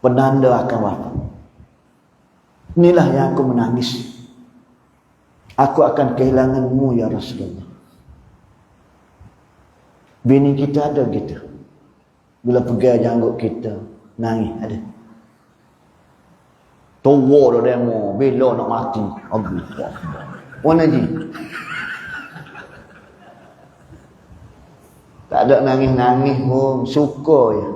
Penanda akan wafat. Inilah yang aku menangis. Aku akan kehilanganmu ya Rasulullah. Bini kita ada gitu. Bila pegang janggut kita, nangis ada. Tua dah demo, bila nak mati. Allah. Mana ji? Tak ada nangis-nangis pun, suka je.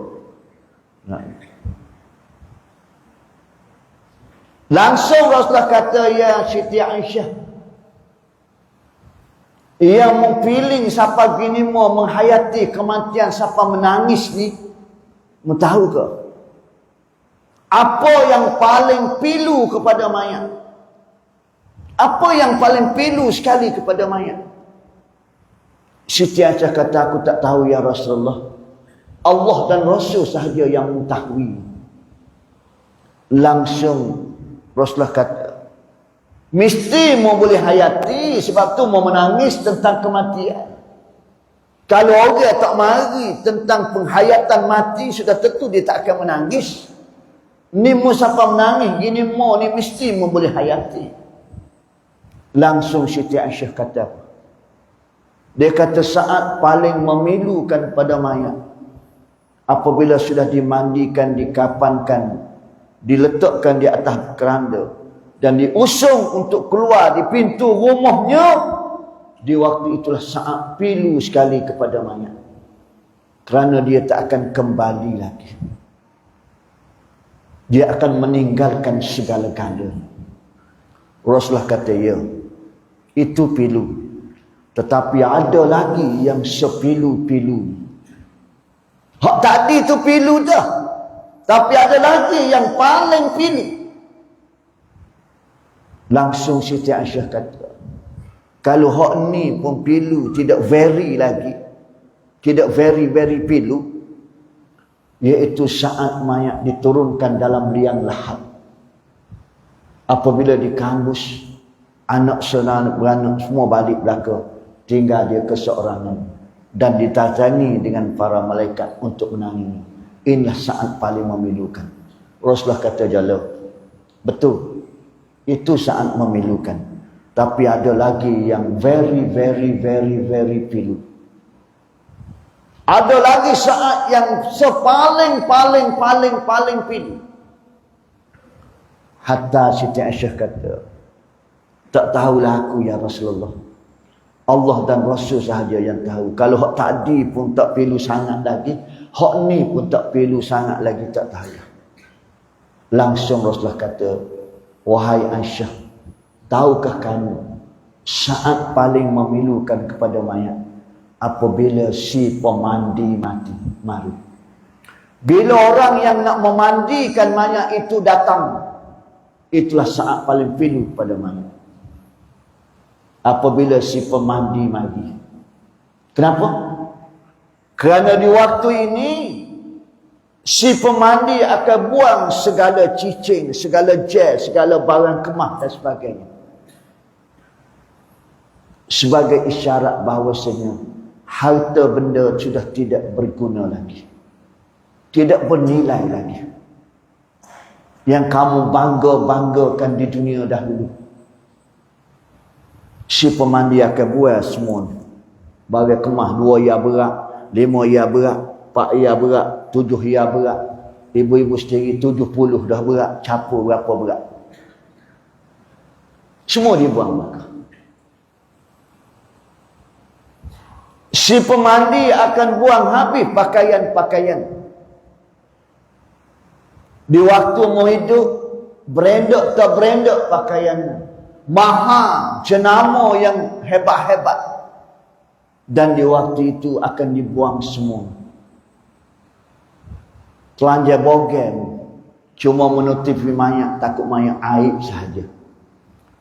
Langsung Rasulullah kata, ya Siti Aisyah, yang mempiling siapa gini mau menghayati kematian, siapa menangis ni, mau tahu ke? Apa yang paling pilu kepada mayat? Apa yang paling pilu sekali kepada mayat? Siti Aisyah kata, aku tak tahu ya Rasulullah. Allah dan Rasul sahaja yang mengetahui. Langsung Rasulullah kata, mesti mau boleh hayati, sebab tu mau menangis tentang kematian. Kalau orang tak mari tentang penghayatan mati, sudah tentu dia tak akan menangis. Ni mau siapa menangis, gini mau ni mesti mau boleh hayati. Langsung Siti Aisyah kata, dia kata saat paling memilukan pada mayat apabila sudah dimandikan, dikapankan, diletakkan di atas keranda dan diusung untuk keluar di pintu rumahnya, di waktu itulah saat pilu sekali kepada mayat, kerana dia tak akan kembali lagi. Dia akan meninggalkan segala-galanya. Rasulullah kata, ya, itu pilu. Tetapi ada lagi yang sepilu-pilu. Hak tadi tu pilu dah. Tapi ada lagi yang paling pilu. Langsung Siti Aisyah kata, kalau hak ni pun pilu, tidak very lagi, tidak very pilu, iaitu saat mayat diturunkan dalam liang lahat. Apabila dikambus, anak seorang beranak semua balik belakang, tinggal dia keseorangan dan ditatangi dengan para malaikat untuk menangis. Inilah saat paling memilukan. Rasulullah kata, jala, betul, itu saat memilukan. Tapi ada lagi yang very pilu. Ada lagi saat yang sepaling paling pilu. Hatta Siti Aisyah kata, tak tahulah aku ya Rasulullah. Allah dan Rasul sahaja yang tahu. Kalau hak tadi pun tak pilu sangat lagi, hak ni pun tak pilu sangat lagi, tak tahu. Langsung Rasulullah kata, wahai Aisyah, tahukah kamu saat paling memilukan kepada mayat? Apabila si pemandi mari. Bila orang yang nak memandikan mayat itu datang, itulah saat paling pilu pada mayat. Apabila si pemandi mari. Kenapa? Kerana di waktu ini si pemandi akan buang segala cicing, segala gel, segala barang kemah dan sebagainya. Sebagai isyarat bahawasanya harta benda sudah tidak berguna lagi, tidak bernilai lagi. Yang kamu banggakan di dunia dahulu, si pemandi akan buat semua. Barang kemah 2 ya berat, 5 ya berat, 4 ya berat, 7 ya berat. Ibu-ibu sendiri 70 dah berat, capur berapa berat. Semua dibuang belakang. Si pemandi akan buang habis pakaian-pakaian. Di waktu mau hidup, branded tak branded pakaian, mahal, jenama yang hebat-hebat. Dan di waktu itu akan dibuang semua. Telanjang bogem, cuma menutupi mayat, takut mayat aib sahaja.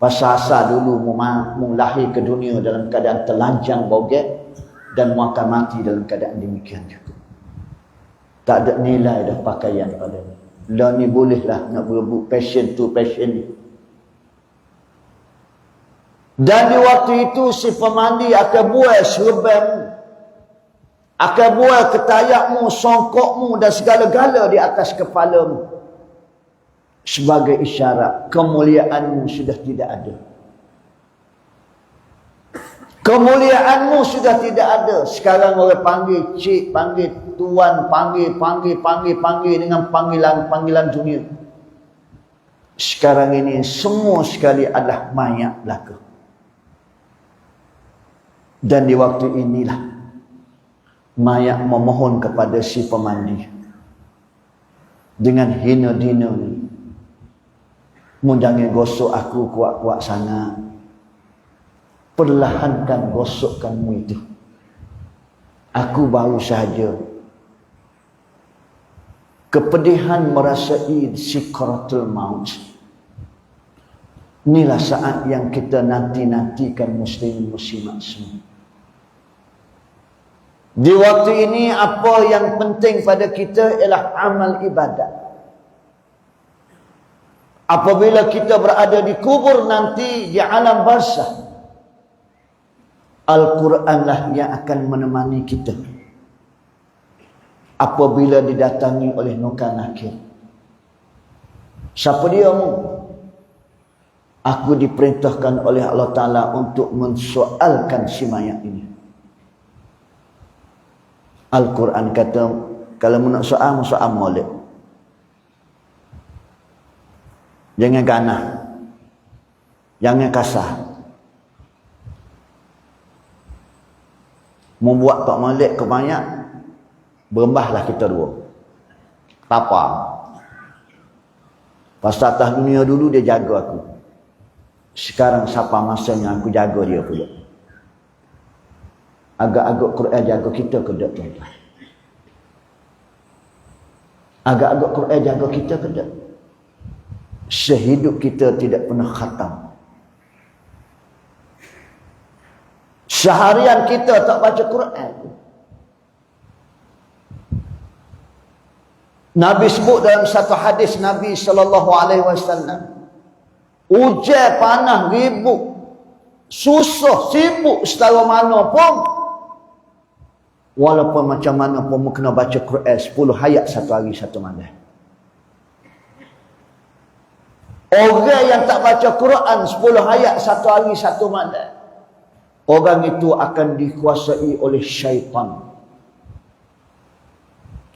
Pasal asal dulu mu lahir ke dunia dalam keadaan telanjang bogek dan mu akan mati dalam keadaan demikian juga. Tak ada nilai dah pakaian pada ni. Lah ni bolehlah nak berebut passion tu passion ni. Dan di waktu itu si pemandi akan buat serbanmu, akan buat ketayakmu, songkokmu dan segala-gala di atas kepalamu sebagai isyarat kemuliaanmu sudah tidak ada. Kemuliaanmu sudah tidak ada. Sekarang orang panggil cik, panggil tuan, panggil dengan panggilan dunia. Sekarang ini semua sekali adalah mayat belaka. Dan di waktu inilah mayat memohon kepada si pemandi dengan hina-hina ni, mu jangan gosok aku kuat-kuat sangat, perlahankan gosokkanmu itu, aku baru sahaja kepedihan merasai sikratul maut. Inilah saat yang kita nanti-nantikan muslim muslimat semua. Di waktu ini apa yang penting pada kita ialah amal ibadat. Apabila kita berada di kubur nanti di alam barzakh, Al-Quranlah yang akan menemani kita apabila didatangi oleh Nukar Nakir. Siapa dia mu? Aku diperintahkan oleh Allah Ta'ala untuk mensoalkan si mayat ini. Al-Quran kata, kalau nak soal molek. Jangan ganah. Jangan kasar. Membuat tak molek ke mayat, berembahlah kita dua. Apa? Pasal atas dunia dulu dia jaga aku. Sekarang siapa masanya aku jaga dia pula. Agak-agak Quran jaga kita ke tak, tuan-tuan? Agak-agak Quran jaga kita ke tak? Sehidup kita tidak pernah khatam. Seharian kita tak baca Quran. Nabi sebut dalam satu hadis Nabi SAW, hujan panas ribut, susah sibuk setara mana pun, walaupun macam mana pun kena baca Quran 10 ayat satu hari satu malam. Orang yang tak baca Quran 10 ayat satu hari satu malam, orang itu akan dikuasai oleh syaitan.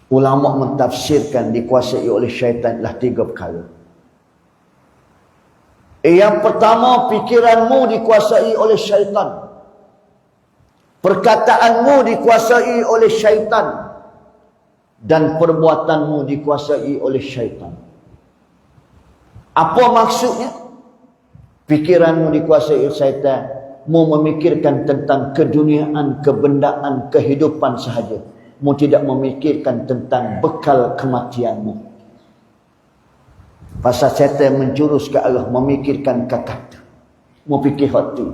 Ulama mentafsirkan dikuasai oleh syaitan adalah 3 perkara. Yang pertama, fikiranmu dikuasai oleh syaitan. Perkataanmu dikuasai oleh syaitan. Dan perbuatanmu dikuasai oleh syaitan. Apa maksudnya? Fikiranmu dikuasai oleh syaitan. Mu memikirkan tentang keduniaan, kebendaan, kehidupan sahaja. Mu tidak memikirkan tentang bekal kematianmu. Pasal syaitan menjurus ke arah memikirkan kakak. Mu fikir hati.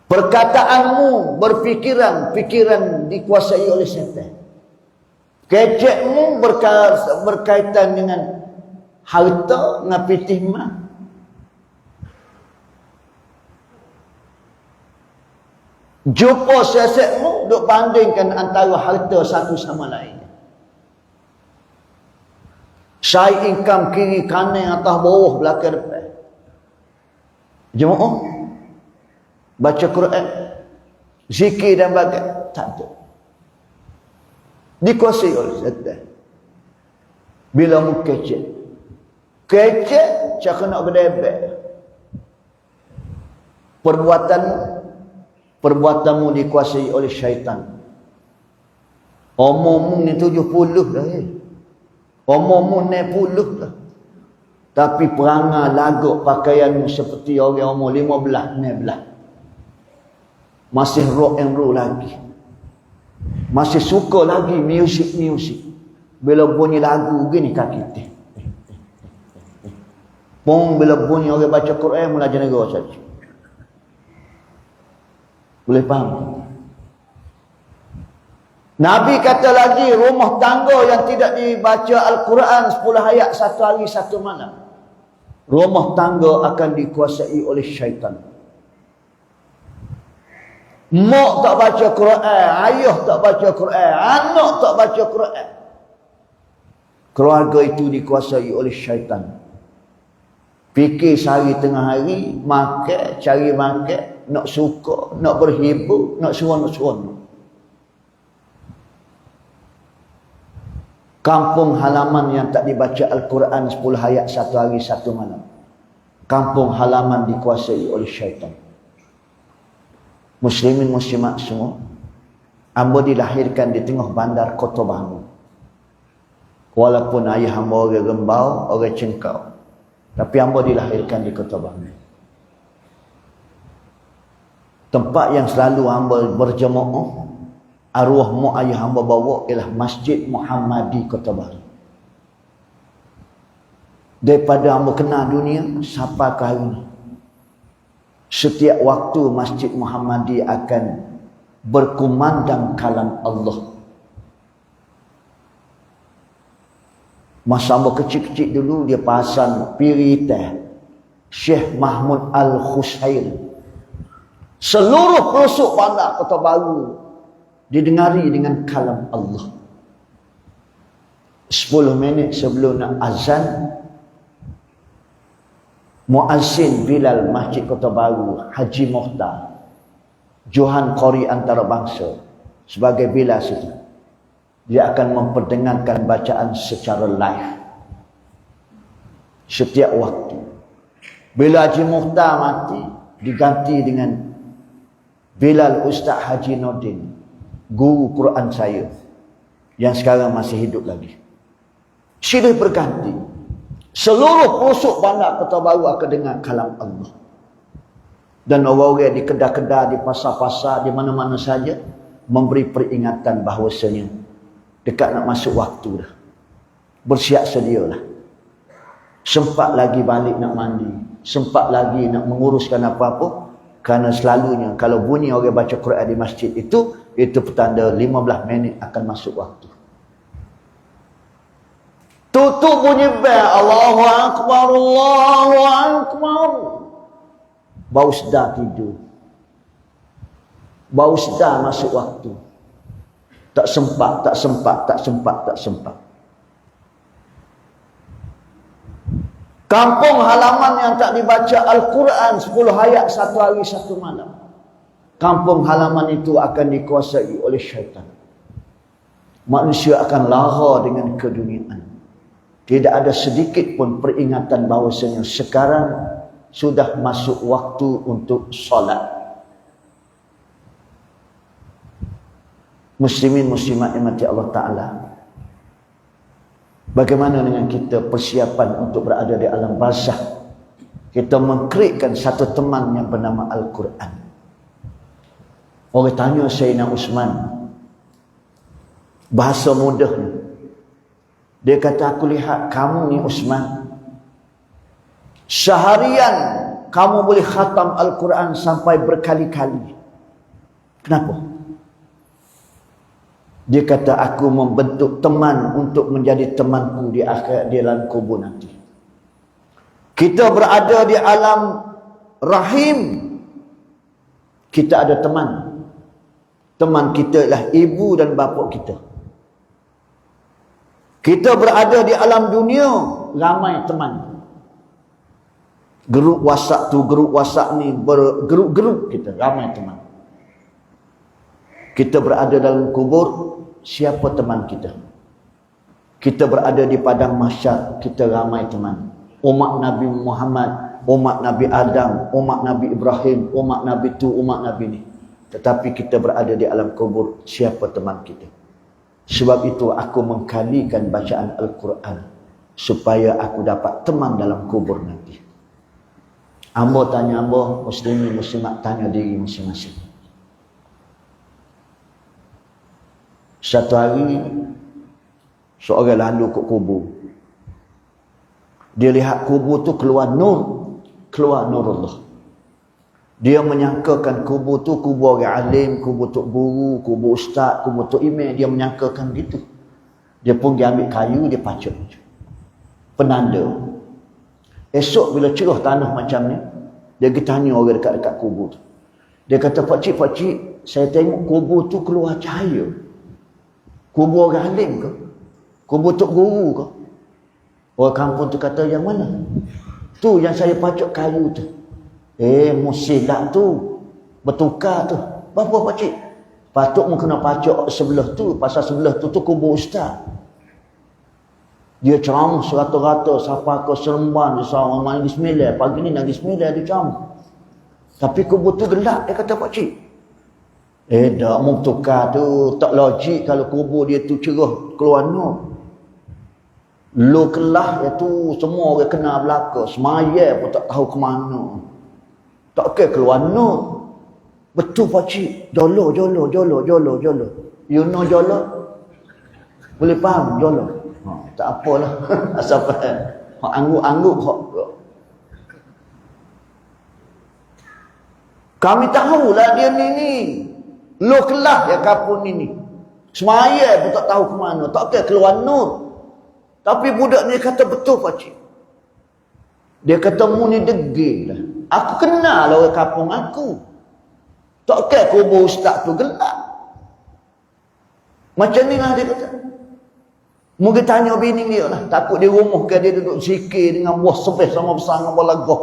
Perkataanmu, fikiran dikuasai oleh syaitan. Kecekmu berkaitan dengan harta, dengan pitih mah. Jumpa siasatmu, duk bandingkan antara harta satu sama lain. Saya income kiri kanan atas bawah belakang depan. Jemaah baca Quran, zikir dan bagai tak ada. Dikuasai oleh syaitan. Bila mu kecek cak nak berdebek. Perbuatanmu dikuasai oleh syaitan. Omongmu ni 70 dah. Omongmu ni 10 dah. Tapi perangai lagak pakaianmu seperti orang umur 15, 16. Masih rock and roll lagi. Masih suka lagi music. Bila bunyi lagu gini kaki teh. Pun bila bunyi orang baca Quran, mula jenera saja. Boleh faham? Nabi kata lagi, rumah tangga yang tidak dibaca Al-Quran 10 ayat 1 hari 1 malam, rumah tangga akan dikuasai oleh syaitan. Mak tak baca Quran, ayah tak baca Quran, anak tak baca Quran, keluarga itu dikuasai oleh syaitan. Fikir sehari tengah hari, makan, cari makan, nak suka, nak berhibur, nak seronok-seronok. Kampung halaman yang tak dibaca Al-Quran 10 ayat 1 hari 1 malam, kampung halaman dikuasai oleh syaitan. Muslimin muslimat semua, hamba dilahirkan di tengah bandar Kota Baru. Walaupun ayah hamba orang Rembau, orang Cengkau, tapi hamba dilahirkan di Kota Baru. Tempat yang selalu hamba berjemaah, arwah mak ayah hamba bawa ialah Masjid Muhammadi Kota Baru. Daripada hamba kenal dunia sampai ke hari ini, setiap waktu Masjid Muhammadi akan berkumandang kalam Allah. Masa hamba kecil-kecil dulu, dia pasang piritah Syekh Mahmud Al-Khusair. Seluruh pelosok bandar Kota Baru didengari dengan kalam Allah. 10 minit sebelum nak azan, muazzin Bilal Masjid Kota Baru, Haji Muhtar, Johan Qori antarabangsa, sebagai Bilal situ, dia akan memperdengarkan bacaan secara live setiap waktu. Bila Haji Muhtar mati, diganti dengan Bilal Ustaz Haji Nordin, guru Quran saya, yang sekarang masih hidup lagi. Silih berganti. Seluruh pelosok bandar Kota Baru akan dengar kalam Allah. Dan orang-orang di kedai-kedai, di pasar-pasar, di mana-mana saja, memberi peringatan bahawasanya dekat nak masuk waktu dah. Bersiap sedialah. Sempat lagi balik nak mandi, sempat lagi nak menguruskan apa-apa. Kerana selalunya kalau bunyi orang baca Quran di masjid itu petanda 15 minit akan masuk waktu. Tutup bunyi bel, Allahu Akbar, Allahu Akbar, baru sedar tidur, baru sedar masuk waktu. Tak sempat, tak sempat, tak sempat, tak sempat. Kampung halaman yang tak dibaca Al-Quran 10 ayat 1 hari 1 malam, kampung halaman itu akan dikuasai oleh syaitan. Manusia akan lara dengan keduniaan. Tidak ada sedikit pun peringatan bahawasanya sekarang sudah masuk waktu untuk solat. Muslimin muslimat yang mati Allah Ta'ala, bagaimana dengan kita persiapan untuk berada di alam barzakh? Kita mengkreatkan satu teman yang bernama Al-Quran. Orang tanya Sayyidina Usman, bahasa mudahnya, dia kata, aku lihat kamu ni Usman, seharian kamu boleh khatam Al-Quran sampai berkali-kali. Kenapa? Dia kata, aku membentuk teman untuk menjadi temanku di akhirat, di dalam kubur nanti. Kita berada di alam rahim, kita ada teman. Teman kita ialah ibu dan bapa kita. Kita berada di alam dunia, ramai teman. Grup WhatsApp tu, grup WhatsApp ni, bergerup-gerup kita, ramai teman. Kita berada dalam kubur, siapa teman kita? Kita berada di padang mahsyar, kita ramai teman. Umat Nabi Muhammad, umat Nabi Adam, umat Nabi Ibrahim, umat Nabi tu, umat Nabi ni. Tetapi kita berada di alam kubur, siapa teman kita? Sebab itu aku mengkalikan bacaan Al-Quran supaya aku dapat teman dalam kubur nanti. Hamba tanya hamba, muslimin muslimat tanya diri masing-masing. Satu hari seorang lalu ke kubur. Dia lihat kubur tu keluar nur, keluar nurullah. Dia menyangkakan kubur tu kubur orang alim, kubur tok guru, kubur ustaz, kubur tok imam. Dia menyangkakan gitu. Dia pun dia ambil kayu, dia pacuk. Penanda. Esok bila cerah tanah macam ni, dia pergi tanya orang dekat-dekat kubur tu. Dia kata, pakcik, saya tengok kubur tu keluar cahaya. Kubur orang alim ke? Kubur tok guru ke? Orang kampung tu kata, yang mana? Tu yang saya pacuk kayu tu. Musilat tu. Bertukar tu. Berapa pakcik? Patut mu kena pacuk sebelah tu. Pasal sebelah tu kubur ustaz. Dia ceramah serata-rata. Siapa ke Seremban. Dia seorang main di Sembilan. Pagi ni nak di Sembilan dia ceramah. Tapi kubur tu gelap. Dia kata pakcik. Tak mu bertukar tu. Tak logik kalau kubur dia tu cerah keluar nur. Lu kelah itu semua orang kena belaka. Semaya pun tak tahu ke mana. Tak ke keluar nur. Betul pakcik. Jolo. You know jolo? Boleh faham jolo? Tak apalah. Asal faham. Angguk-angguk. Kami tahulah dia ni. Lu kelah ya kapun ni. Semaya pun tak tahu ke mana. Tak ke keluar nur. Tapi budak ni kata betul pakcik. Dia kata mu ni degil lah. Aku kenal orang kampung aku. Tak kira kubur ustaz tu gelap. Macam ni lah dia kata. Mungkin tanya bini dia lah. Takut dia rumah ke dia duduk zikir dengan buah sebeh sama besar dengan buah lagoh.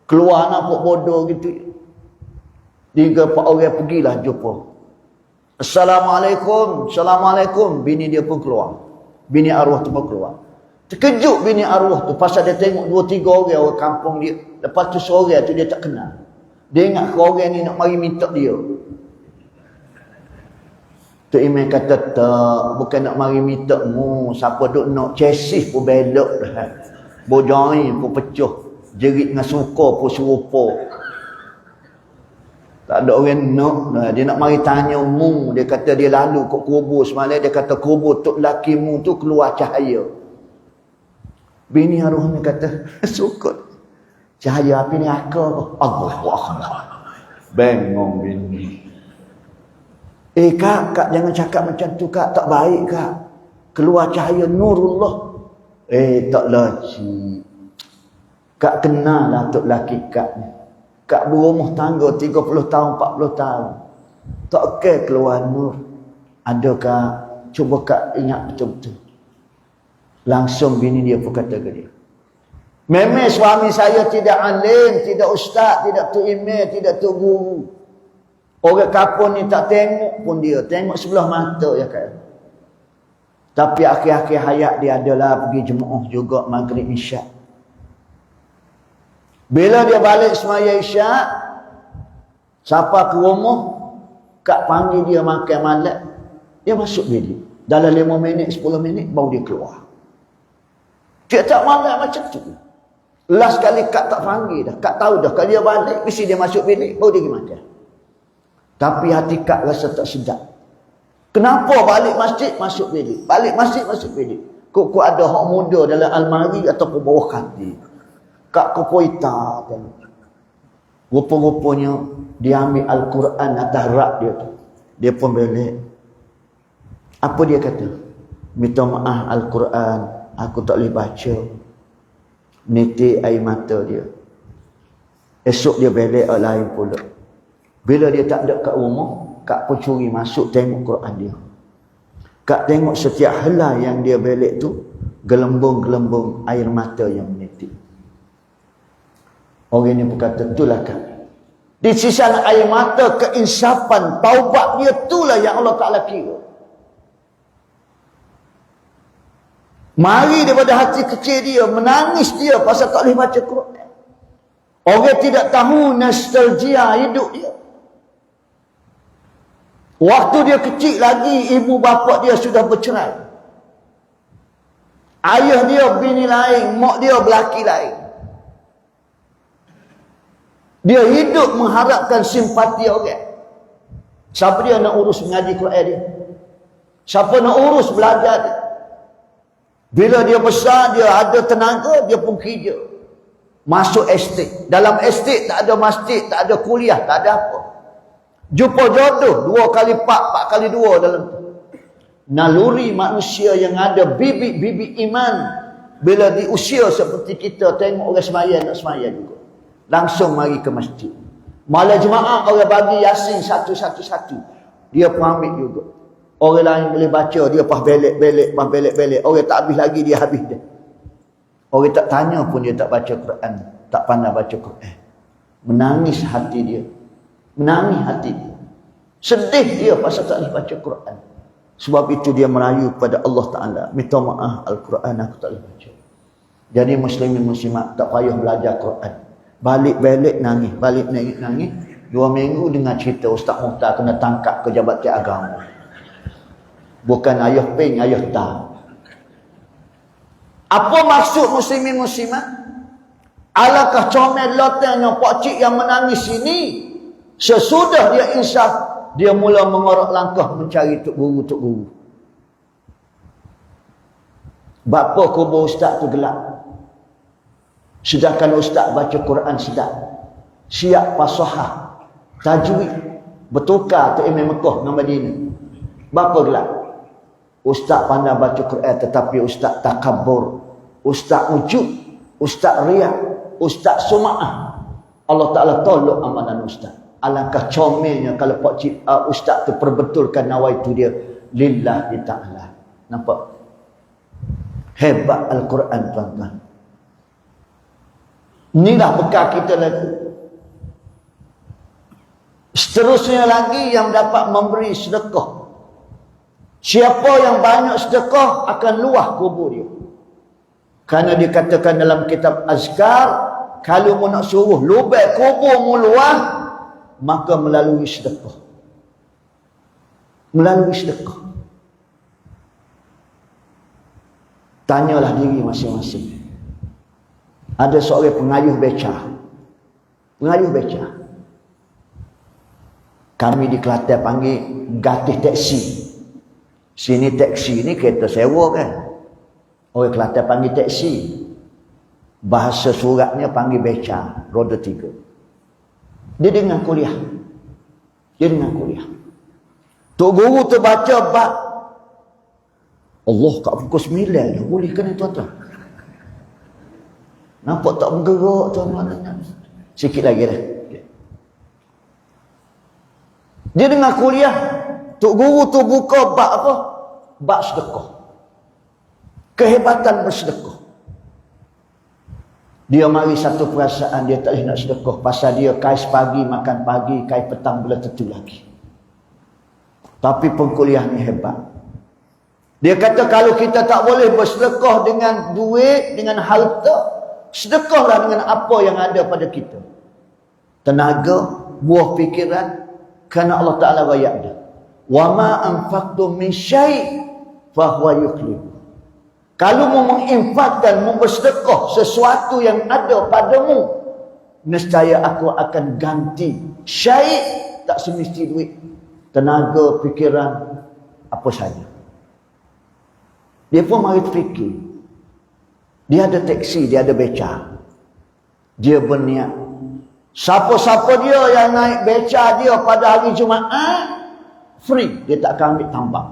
Keluar nampak bodoh gitu. Tiga empat orang pergilah jumpa. Assalamualaikum. Assalamualaikum. Bini dia pun keluar. Bini arwah tu pun keluar. Terkejut bini arwah tu pasal dia tengok 2-3 orang kampung dia. Lepas tu seorang tu dia tak kenal. Dia ingat orang ni nak mari minta dia. Tu Imam kata tak, bukan nak mari minta mu. Siapa duk nak cesis pun belok dah. Bojoi pun pecuh. Jerit dengan suka pun serupa. Tak ada orang nak. Dia nak mari tanya mu. Dia kata dia lalu kat kubur semalam. Dia kata kubur tok laki mu tu keluar cahaya. Bini arwah ni kata, sukut. Cahaya api ni akal. Allahu Akbar. Bengong bini. Kak jangan cakap macam tu kak. Tak baik kak. Keluar cahaya nurullah. Tak lagi. Kak kenal lah tok laki kak ni. Kak berumah tangga 30 tahun, 40 tahun. Tak ke keluar nur. Adakah? Cuba kak ingat betul-betul. Langsung bini dia pun kata ke dia. Memang suami saya tidak alim, tidak ustaz, tidak tu imam, tidak tu guru. Orang kampung ni tak tengok pun dia. Tengok sebelah mata ya kan. Tapi akhir-akhir hayat dia adalah pergi jemaah juga maghrib isyak. Bila dia balik semaya isyak, siapa ke rumah, kak panggil dia makan malam, dia masuk bilik. Dalam 5 minit, 10 minit, baru dia keluar. Dia tak malam macam tu. Last kali kak tak panggil dah. Kak tahu dah, kalau dia balik, mesti dia masuk bilik, baru dia pergi makan. Tapi hati kak rasa tak sedap. Kenapa balik masjid, masuk bilik? Balik masjid, masuk bilik. Kok ada hak muda dalam almari ataupun bawah katil. Kak kupoita tengok. Rupa-rupanya dia ambil Al-Quran atas rak dia tu. Dia pun balik. Apa dia kata? Minta maaf Al-Quran, aku tak boleh baca. Menitik air mata dia. Esok dia balik lain pula. Bila dia tak ada kat rumah, kak pun curi masuk tengok Quran dia. Kak tengok setiap helai yang dia balik tu, gelembung-gelembung air mata yang menitik. Orang ni berkata, itulah kak. Di sisa air mata keinsapan, taubat dia, itulah yang Allah Ta'ala kira. Mari daripada hati kecil dia, menangis dia pasal tak boleh baca Quran. Orang tidak tahu nostalgia hidup dia. Waktu dia kecil lagi, ibu bapa dia sudah bercerai. Ayah dia bini lain, mak dia belaki lain. Dia hidup mengharapkan simpati orang. Siapa dia nak urus mengaji Quran dia? Siapa nak urus belajar dia? Bila dia besar, dia ada tenaga, dia pun kerja. Masuk estate. Dalam estate tak ada masjid, tak ada kuliah, tak ada apa. Jumpa jodoh 2 kali 4, 4 kali 2 dalam tu. Naluri manusia yang ada bibit-bibit iman. Bila di usia seperti kita, tengok orang sembahyang nak sembahyang juga. Langsung mari ke masjid. Malam jemaah orang bagi Yasin satu-satu. Dia pun ambil juga. Orang lain boleh baca, dia pah belek-belek. Orang tak habis lagi, dia habis dia. Orang tak tanya pun dia tak baca Quran. Tak pandai baca Quran. Menangis hati dia. Menangis hati dia. Sedih dia pasal tak boleh baca Quran. Sebab itu dia merayu pada Allah Ta'ala. Minta maaf, Al-Quran aku tak boleh baca. Jadi muslimin muslimat tak payah belajar Quran. Balik-balik nangis. Balik nangis. 2 minggu dengar cerita Ustaz Muhtar kena tangkap pejabat agama. Bukan ayah ping, ayah tak. Apa maksud muslimin muslimat? Alangkah comel lotengnya pakcik yang menangis ini. Sesudah dia insaf, dia mula mengorak langkah mencari tok guru. Bapa kubur ustaz tu gelap. Sedangkan ustaz baca Quran sedap. Siap fasahah, tajwid, bertukar tu Imam Mekah dengan Madinah. Bapa gelap. Ustaz pandai baca Quran tetapi ustaz takabur, ustaz ujub, ustaz riak, ustaz sum'ah. Allah Ta'ala tolong amalan ustaz. Alangkah comelnya kalau pakcik ustaz tu perbetulkan nawaitu dia lillahi ta'ala. Nampak? Hebat Al-Quran tuan-tuan. Inilah bekal kita lagi. Seterusnya lagi yang dapat memberi sedekah. Siapa yang banyak sedekah akan luah kubur dia. Kerana dikatakan dalam kitab Azkar, kalau mu nak suruh lubang kubur mu luah, maka melalui sedekah. Melalui sedekah. Tanyalah diri masing-masing. Ada seorang pengayuh beca. Pengayuh beca. Kami di Kelantan panggil gatih teksi. Sini teksi ni kereta sewa kan. Orang Kelantan panggil teksi. Bahasa suratnya panggil beca. Roda 3. Dia dengar kuliah. Tok guru tu baca bab Allah kat pukul 9 dah. Boleh kan itu tuan-tuan? Nampak tak bergerak tuan-tuan? Sikit lagi dah. Dia dengar kuliah. Tok guru tu buka bab apa? Bab sedekah. Kehebatan bersedekah. Dia mari satu perasaan dia tak boleh nak sedekah. Pasal dia kais pagi makan pagi, kais petang belum tentu lagi. Tapi pengkuliah ni hebat. Dia kata kalau kita tak boleh bersedekah dengan duit, dengan harta, sedekahlah dengan apa yang ada pada kita. Tenaga, buah fikiran, kerana Allah Ta'ala rakyat dia. Wa ma anfaqtum min syai' fa huwa yukhlif. Kalau mu menginfakkan, mu bersedekah sesuatu yang ada padamu, nescaya aku akan ganti. Syai' tak semesti duit, tenaga, fikiran, apa saja. Dia pun mari fikir. Dia ada teksi, dia ada beca. Dia berniat. Siapa-siapa dia yang naik beca dia pada hari Jumaat, free. Dia tak akan ambil tambang.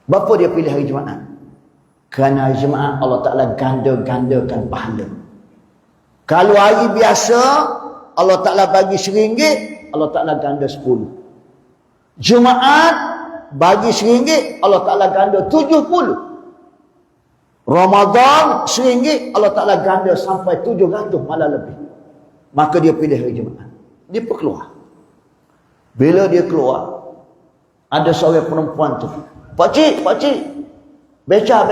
Berapa dia pilih hari Jumaat? Kerana hari Jumaat Allah Ta'ala ganda-gandakan pahala. Kalau hari biasa Allah Ta'ala bagi RM1, Allah Ta'ala ganda 10. Jumaat bagi RM1, Allah Ta'ala ganda 70. Ramadan RM1, Allah Ta'ala ganda sampai 700 malah lebih. Maka dia pilih hari Jumaat. Dia pun keluar. Bila dia keluar, ada seorang perempuan tu. Pakcik, beca,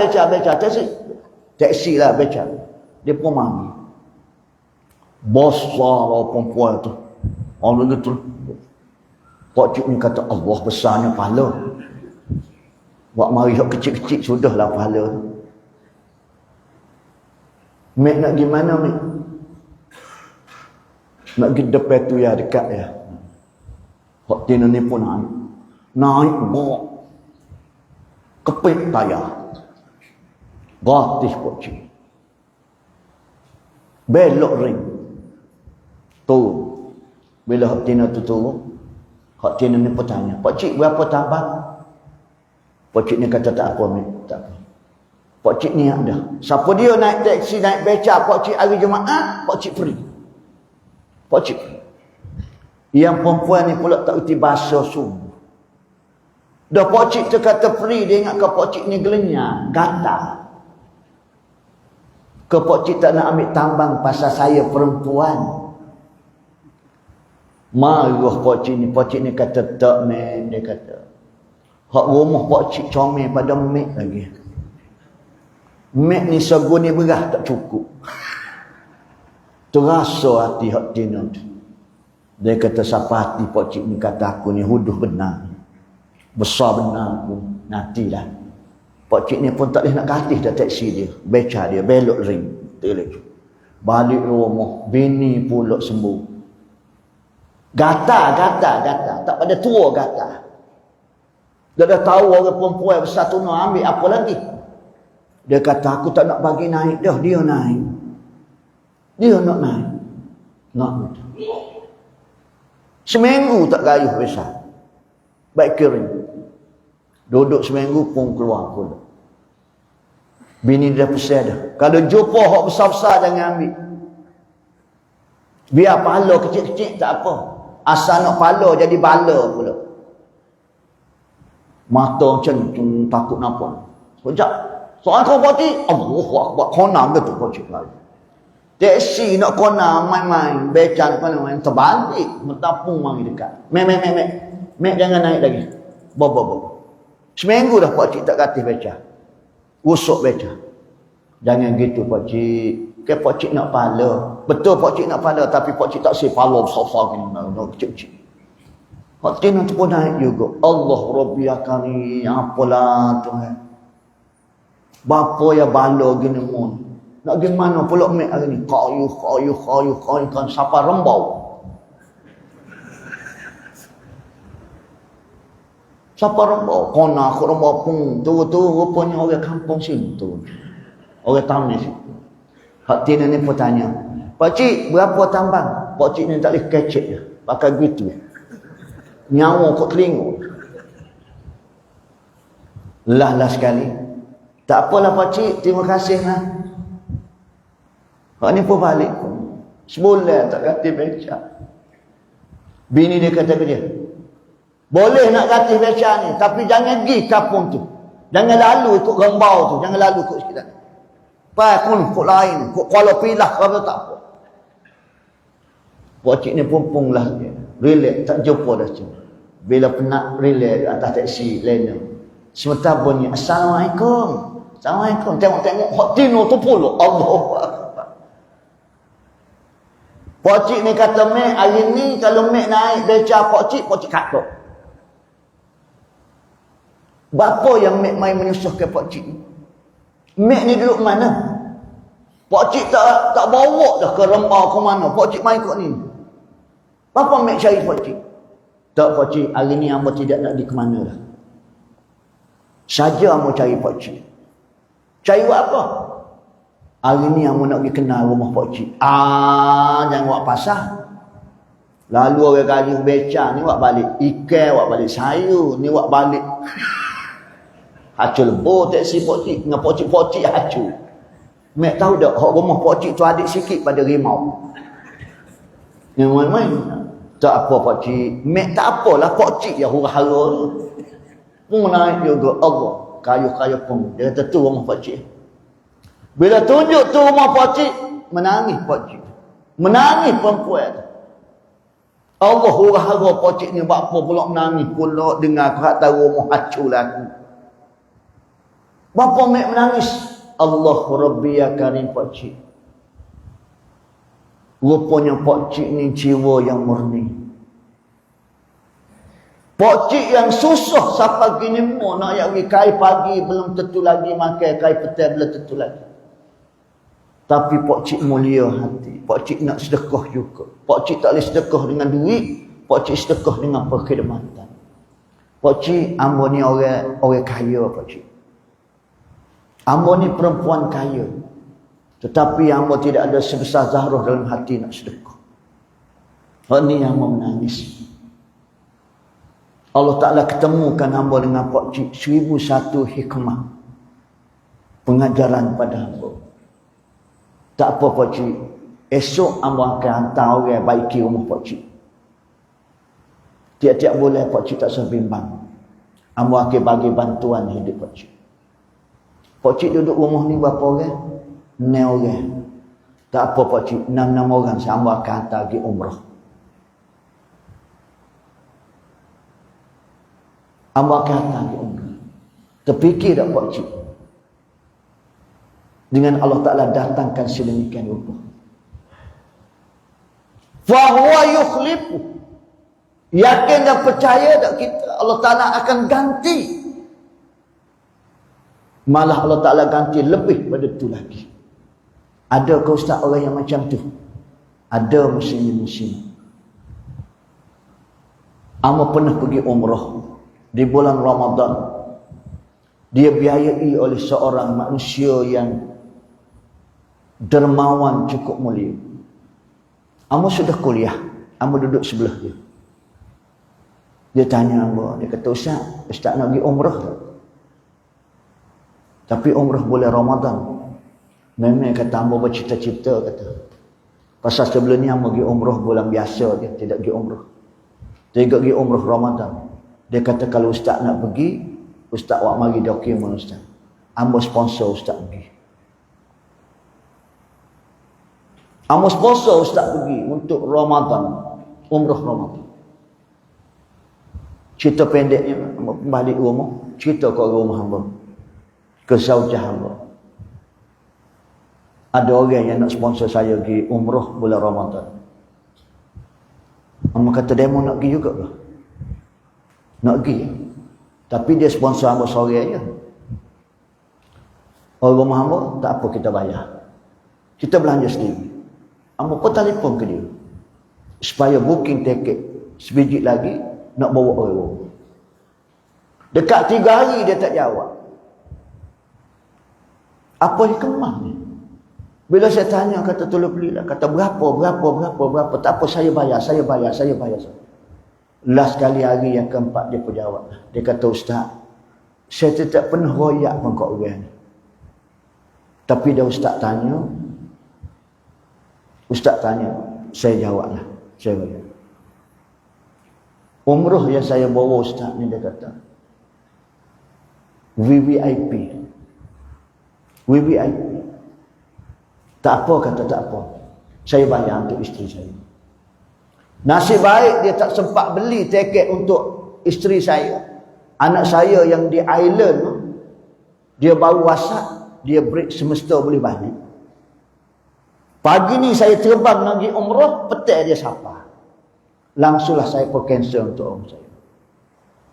teksi lah beca. Dia pun mami. Besar lah perempuan tu. Allah gitu. Pakcik ni kata, Allah besarnya pahala. Buat mari hak kecil-kecil sudahlah pahala tu. Mek nak gimana Mek? Nak pergi depan tu ya, dekat ya. Hak tina ni pun naik bawa kepit tayar. Gratis Pak Cik. Belok ring. Turun. Bila Hak Tina tu turun, Hak Tina ni bertanya, Pak Cik berapa tambang? Pak Cik ni kata tak apa, tak apa. Pak Cik ni ada. Siapa dia naik teksi, naik beca, Pak Cik hari Jumaat, Pak Cik free. Pak Cik. Yang perempuan ni pula tak erti bahasa sungguh. Dah Pak Cik tu kata free, dia ingat ke Pak Cik ni gelenyar, gatal. Ke Pak Cik tak nak ambil tambang pasal saya perempuan. Marah Pak Cik ni kata tak man, dia kata. Hak rumah Pak Cik comel pada mek lagi. Mek ni seguni berah tak cukup. Terasa hati Hak Tina tu. Dia kata siapa hati Pak Cik ni kata aku ni huduh benar. Besar benar aku. Nantilah. Pak Cik ni pun tak boleh nak katih dah taksi dia. Beca dia, belok ring. Balik rumah, bini pula sembuh. Gata. Tak pada tua gata. Dia dah tahu orang perempuan besar tu nak ambil apa lagi. Dia kata aku tak nak bagi naik dah. Dia naik. Dia nak naik. Nak. Seminggu tak gayuh besar. Baik kering. Duduk seminggu pun keluar pula. Bini dia pesan dah. Kalau jumpa hak besar-besar jangan ambil. Biar pala kecil-kecil tak apa. Asal nak pala jadi bala pula. Mata macam tu takut nampak. Sekejap. Soal kau pati. Allahu Akbar. Konam ke tu pocik lagi. Teksi nak konam main-main. Becan main-main. Terbalik. Mentapung mari dekat. Mek jangan naik lagi. Bawa. Seminggu dah Pak Cik tak katih beca. Usuk beca. Jangan gitu Pak Cik. Ke Pak Cik nak pala. Betul Pak Cik nak pala. Tapi Pak Cik tak say pala besar-besar gini. Kecil-kecil. Hak Tina tu pun naik juga. Allah Rabbi Akari. Apalah Tuhan. Bapa ya bala gini mun. Nak gimana pula mek hari ni. Kayu. Kan siapa rembau. Siapa rembau? Kona aku rembau pun. Tu rupanya orang kampung situ. Orang tamu situ. Hak Tina ni pun tanya. Pak Cik, berapa tambang? Pak Cik ni tak boleh kecek je. Pakai gitu. Nyawa kot telinga. Lah sekali. Tak apalah Pak Cik, terima kasih lah. Hak ni pun balik pun. Sebulan tak kata beca. Bini dia kata ke dia. Boleh nak gatih beca ni, tapi jangan pergi kampung tu. Jangan lalu ikut rembau tu, jangan lalu ikut sekitar. Pakun kok lain, kok kalau pilah kalau tak apa. Pak Cik ni pun lah dia. Relax, tak jumpa dah cuma. Bila penat relax atas teksi lainnya. Sementara bunyi Assalamualaikum. Assalamualaikum. Tengok Hak Tina tu pula. Allahu Akbar. Pak Cik ni kata mek hari ni kalau mek naik beca Pak Cik katok. Bapa yang mek mai menyusahkan Pak Cik ni? Mek ni duduk mana? Pak Cik tak bawa dah ke rembau ke mana. Pak Cik mai kot ni. Bapa mek cari Pak Cik? Tak Pak Cik, hari ni hamba tidak nak pergi ke mana dah. Saja hamba cari Pak Cik. Cari buat apa? Hari ni hamba nak pergi kenal rumah Pak Cik. Jangan buat pasal. Lalu orang kali beca ni buat balik. Ikan buat balik. Sayur ni buat balik. Hacu lebur teksi Pak Cik. Dengan Pak Cik hacu. Mek tahu tak, rumah Pak Cik tu adik sikit pada rimau. Yang main-main. Tak apa Pak Cik. Mek tak apalah Pak Cik yang hura-hara tu. Pun naik juga Allah. Kayu-kayu pun. Dia kata tu rumah Pak Cik. Bila tunjuk tu rumah Pak Cik, menangis Pak Cik. Menangis perempuan. Allah hura-hara Pak Cik ni buat apa pula menangis pula dengar kata rumah hacu lah aku. Bapa mek menangis. Allah Rabbi ya Karim Pak Cik. Rupanya Pak Cik ni jiwa yang murni. Pak Cik yang susah sampai gini mau nak pergi kai pagi belum tentu lagi makan, kai petang belum tentu lagi. Tapi Pak Cik mulia hati. Pak Cik nak sedekah juga. Pak Cik tak boleh sedekah dengan duit. Pak Cik sedekah dengan perkhidmatan. Pak Cik, hamba ni orang kaya Pak Cik. Hamba ni perempuan kaya, tetapi hamba tidak ada sebesar Zahrah dalam hati nak sedekah. Hak ni hamba menangis. Allah Ta'ala ketemukan hamba dengan Pak Cik 1001 hikmah pengajaran pada hamba. Tak apa Pak Cik, esok hamba akan hantar orang baiki rumah Pak Cik. Tiap-tiap bulan Pak Cik tak usah bimbang, hamba akan bagi bantuan hidup Pak Cik. Pak Cik duduk rumah ni berapa orang? 9 orang. Tak apa Pak Cik, 6 orang hamba akan hantar pergi umrah. Hamba akan hantar pergi umrah. Terfikir tak Pak Cik? Dengan Allah Ta'ala datangkan sedemikian rupa. Fahuwa yukhlifu. Yakin dan percaya tak kita Allah Ta'ala akan ganti. Malah Allah Ta'ala ganti lebih pada tu lagi. Ada ke ustaz orang yang macam tu? Ada muslim-muslim. Amba pernah pergi umrah di bulan Ramadan. Dia biayai oleh seorang manusia yang dermawan cukup mulia. Amba sudah kuliah, amba duduk sebelah dia. Dia tanya amba, dia kata, Ustaz nak pergi umrah tak? Tapi umrah bulan Ramadan. Memang kata hamba bercita-cita kata. Pasal sebelum ni hamba pergi umrah bulan biasa je, tidak pergi umrah. Dia pergi umrah Ramadan. Dia kata kalau ustaz nak pergi, ustaz awak mari dokumen ustaz. Hamba sponsor ustaz pergi. Hamba sponsor ustaz pergi untuk Ramadan, umrah Ramadan. Cerita pendeknya, balik rumah, cerita ke rumah hamba, ke zaujah hamba. Ada orang yang nak sponsor saya pergi umrah bulan Ramadan. Hamba kata, demo nak pergi juga ke? Nak pergi. Tapi dia sponsor hamba sore je. Orang rumah hamba, tak apa kita bayar. Kita belanja sendiri. Hamba pun telefon ke dia. Supaya booking tiket sebiji lagi, nak bawa orang. Dekat 3 hari dia tak jawab. Apa hikmah ni? Bila saya tanya, kata tolong belilah. Kata berapa. Tak apa, saya bayar. Last kali hari yang keempat dia pun jawab. Dia kata, Ustaz, saya tidak pernah royak pun kat orang ni. Tapi dah Ustaz tanya, saya jawablah. Saya bayar. Umrah yang saya bawa Ustaz ni, dia kata, VVIP. Tak apa, kata tak apa. Saya bayar untuk isteri saya. Nasib baik dia tak sempat beli tiket untuk isteri saya. Anak saya yang di island, dia baru WhatsApp, dia break semester boleh balik. Pagi ni saya terbang nak pergi umrah, petang dia sapa. Langsunglah saya pun cancel untuk umrah saya.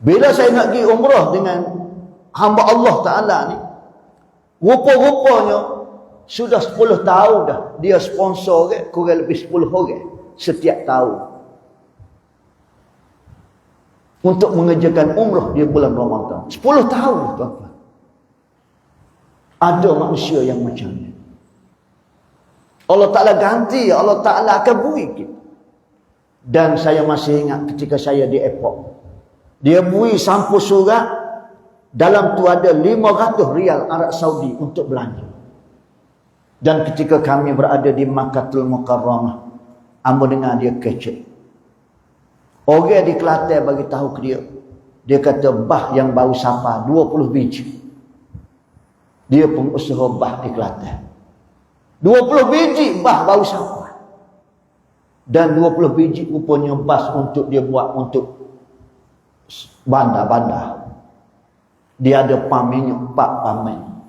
Bila saya nak pergi umrah dengan hamba Allah Ta'ala ni, rupa-rupanya sudah 10 tahun dah dia sponsor kurang lebih 10 orang setiap tahun untuk mengerjakan umrah di bulan Ramadan. 10 tahun tuan-tuan. Ada manusia yang macam ni. Allah Ta'ala ganti, Allah Ta'ala akan beri kita. Dan saya masih ingat ketika saya di airport, dia beri sampul surat, dalam tu ada 500 rial Arab Saudi untuk belanja. Dan ketika kami berada di Makkatul Mukarramah, hamba dengar dia kecek. Orang di Kelantan bagi tahu ke dia. Dia kata bah yang baru sapa 20 biji. Dia pengusaha bah di Kelantan. 20 biji bah baru sapa. Dan 20 biji rupanya bas untuk dia buat untuk bandar-bandar. Dia ada pam minyak, pamen.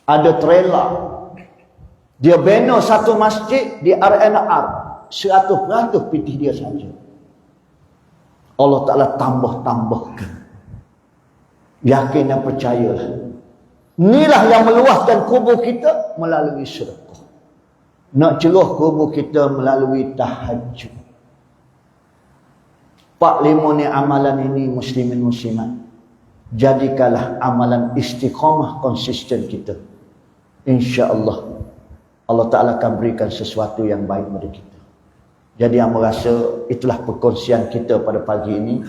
Ada trailer. Dia bina satu masjid di RNR. 100% pitih dia saja. Allah Ta'ala tambah-tambahkan. Yakin dan percayalah. Inilah yang meluaskan kubur kita melalui sedekah. Nak ceroh kubur kita melalui tahajud. 4-5 ni amalan ini muslimin muslimat. Jadikanlah amalan istiqamah konsisten kita insya-Allah Allah Ta'ala akan berikan sesuatu yang baik pada kita. Jadi amba rasa itulah perkongsian kita pada pagi ini.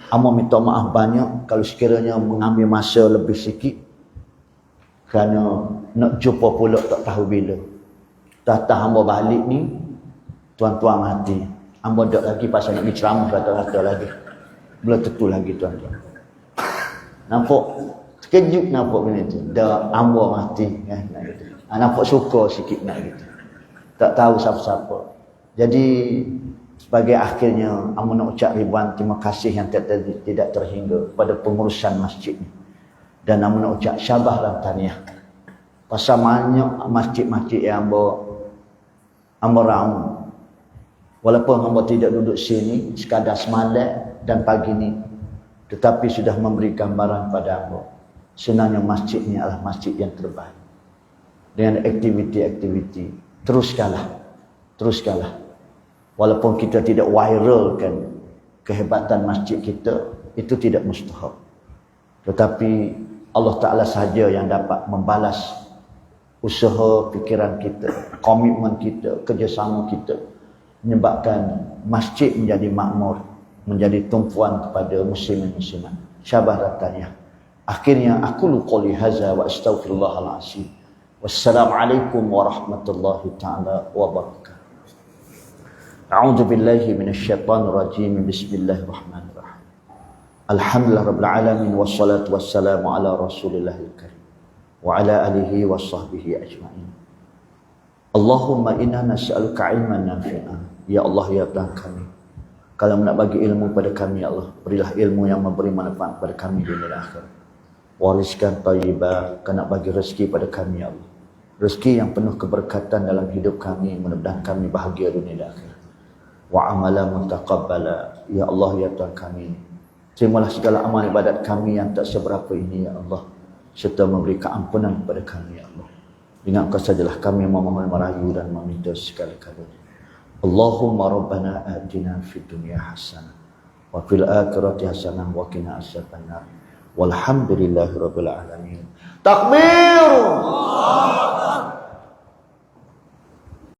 Amba minta maaf banyak kalau sekiranya mengambil masa lebih sikit, kerana nak jumpa pula tak tahu bila. Datang hamba balik ni, tuan-tuan hati, hamba tak lagi pasal nak berceramah kata-kata lagi. Belum tentu lagi tuan-tuan. Nampak? Terkejut nampak benda tu. Dah hamba mati kan. Nampak suka sikit nak gitu. Tak tahu siapa-siapa. Jadi sebagai akhirnya hamba nak ucap ribuan terima kasih yang tidak terhingga kepada pengurusan masjid ni. Dan hamba nak ucap syabas dan tahniah. Pasal banyak masjid-masjid yang hamba ramu. Walaupun hamba tidak duduk sini sekadar semalam dan pagi ni, tetapi sudah memberi gambaran pada hamba. Sebenarnya masjid ni adalah masjid yang terbaik. Dengan aktiviti-aktiviti. Teruskanlah. Walaupun kita tidak viralkan kehebatan masjid kita, itu tidak mustahil. Tetapi Allah Ta'ala sahaja yang dapat membalas usaha fikiran kita, komitmen kita, kerjasama kita, menyebabkan masjid menjadi makmur, menjadi tumpuan kepada muslimin-muslimat. Syabas dan tahniah. Akhirnya aku qouli hadza wa astaghfirullahal azim. Wassalamualaikum warahmatullahi taala wabarakatuh. A'udzu billahi minasyaitonir rajim. Bismillahirrahmanirrahim. Alhamdulillahirabbil alamin wassalatu wassalamu ala rasulillahil karim wa ala alihi washabbihi ajmain. Allahumma inna nas'aluka ilman nafi'an. Ya Allah, ya Tuhan kami, kalau nak bagi ilmu pada kami, ya Allah, berilah ilmu yang memberi manfaat pada kami di dunia akhirat. Wariskan thayyibah, kena bagi rezeki pada kami, ya Allah. Rezeki yang penuh keberkatan dalam hidup kami, mudah-mudahan kami bahagia dunia dan akhirat. Wa amalan mutaqabbala, ya Allah, ya Tuhan kami, terimalah segala amal ibadat kami yang tak seberapa ini, ya Allah, serta memberi keampunan kepada kami, ya Allah. Dengan Engkau sajalah kami memohon, merayu dan meminta segala-galanya. Allahumma rabbana atina fid dunya hasanah wa fil akhirati hasanah wa qina adzabannar. Walhamdulillahirabbil alamin. Takbir.